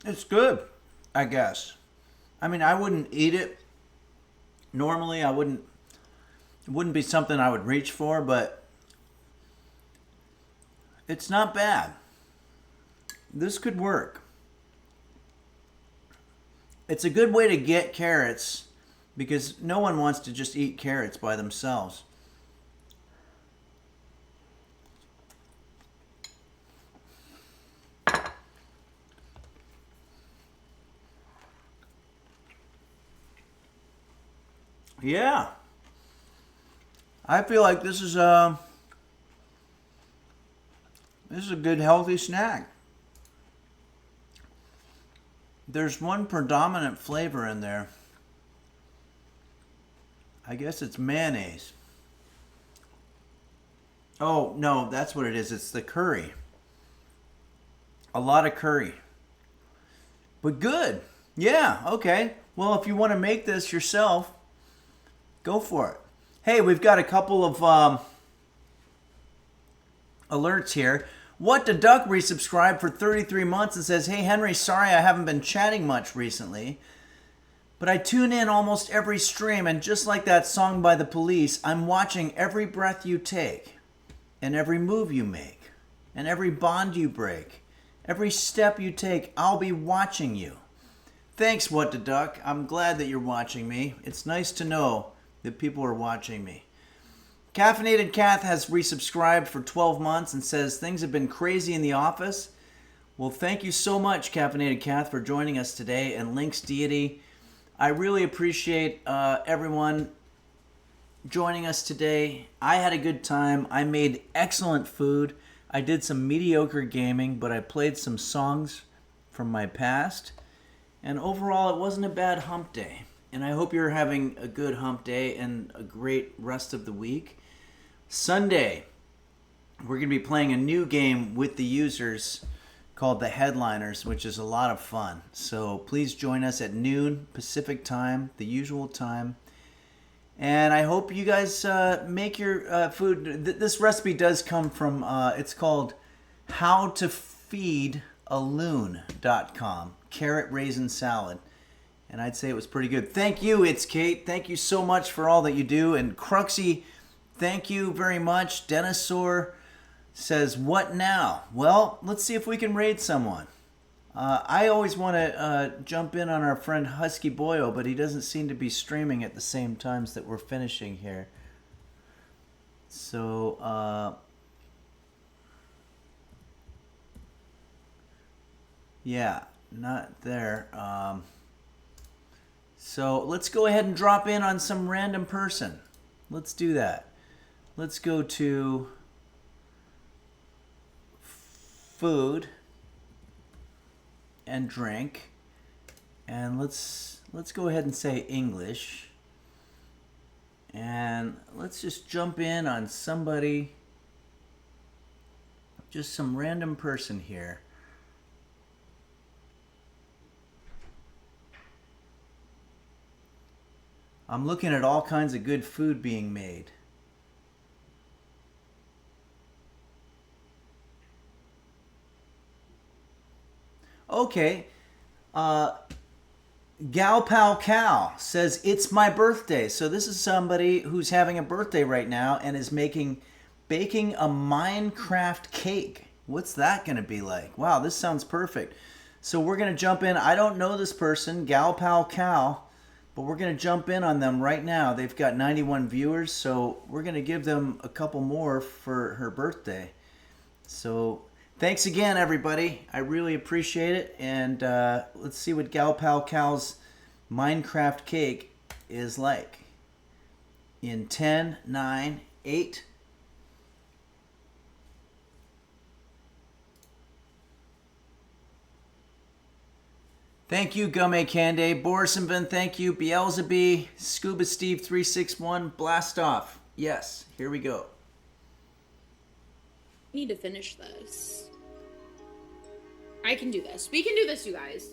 It's good, I guess. I mean, I wouldn't eat it. Normally, it wouldn't be something I would reach for, but it's not bad. This could work. It's a good way to get carrots because no one wants to just eat carrots by themselves. Yeah. I feel like this is a good healthy snack. There's one predominant flavor in there. I guess it's mayonnaise. Oh, no, that's what it is. It's the curry. A lot of curry. But good. Yeah, okay. Well, if you want to make this yourself, go for it. Hey, we've got a couple of alerts here. What the Duck resubscribed for 33 months and says, "Hey Henry, sorry I haven't been chatting much recently, but I tune in almost every stream, and just like that song by The Police, I'm watching every breath you take, and every move you make, and every bond you break, every step you take. I'll be watching you." Thanks, What the Duck. I'm glad that you're watching me. It's nice to know that people are watching me. Caffeinated Kath has resubscribed for 12 months and says things have been crazy in the office. Well, thank you so much, Caffeinated Kath, for joining us today, and Link's Deity. I really appreciate everyone joining us today. I had a good time. I made excellent food. I did some mediocre gaming, but I played some songs from my past. And overall, it wasn't a bad hump day. And I hope you're having a good hump day and a great rest of the week. Sunday, we're going to be playing a new game with the users called The Headliners, which is a lot of fun. So please join us at noon Pacific time, the usual time. And I hope you guys make your food. This recipe does come from, it's called howtofeedaloon.com, carrot raisin salad. And I'd say it was pretty good. Thank you, It's Kate. Thank you so much for all that you do. And Cruxy, thank you very much. Denosaur says, "What now?" Well, let's see if we can raid someone. I always want to jump in on our friend Husky Boyo, but he doesn't seem to be streaming at the same times that we're finishing here. So, yeah, not there. So let's go ahead and drop in on some random person. Let's do that. Let's go to food and drink, and let's go ahead and say English, and let's just jump in on somebody, just some random person here. I'm looking at all kinds of good food being made. Okay. Gal Pal Cal says, it's my birthday. So this is somebody who's having a birthday right now and is baking a Minecraft cake. What's that going to be like? Wow, this sounds perfect. So we're going to jump in. I don't know this person, Gal Pal Cal, but we're going to jump in on them right now. They've got 91 viewers, so we're going to give them a couple more for her birthday. So thanks again, everybody. I really appreciate it. And let's see what Gal Pal Cal's Minecraft cake is like. In 10, 9, 8. Thank you, Gumme Cande. Borisenvin, thank you. Beelzebub, Scuba Steve 361, blast off. Yes, here we go. I need to finish this. I can do this. We can do this, you guys.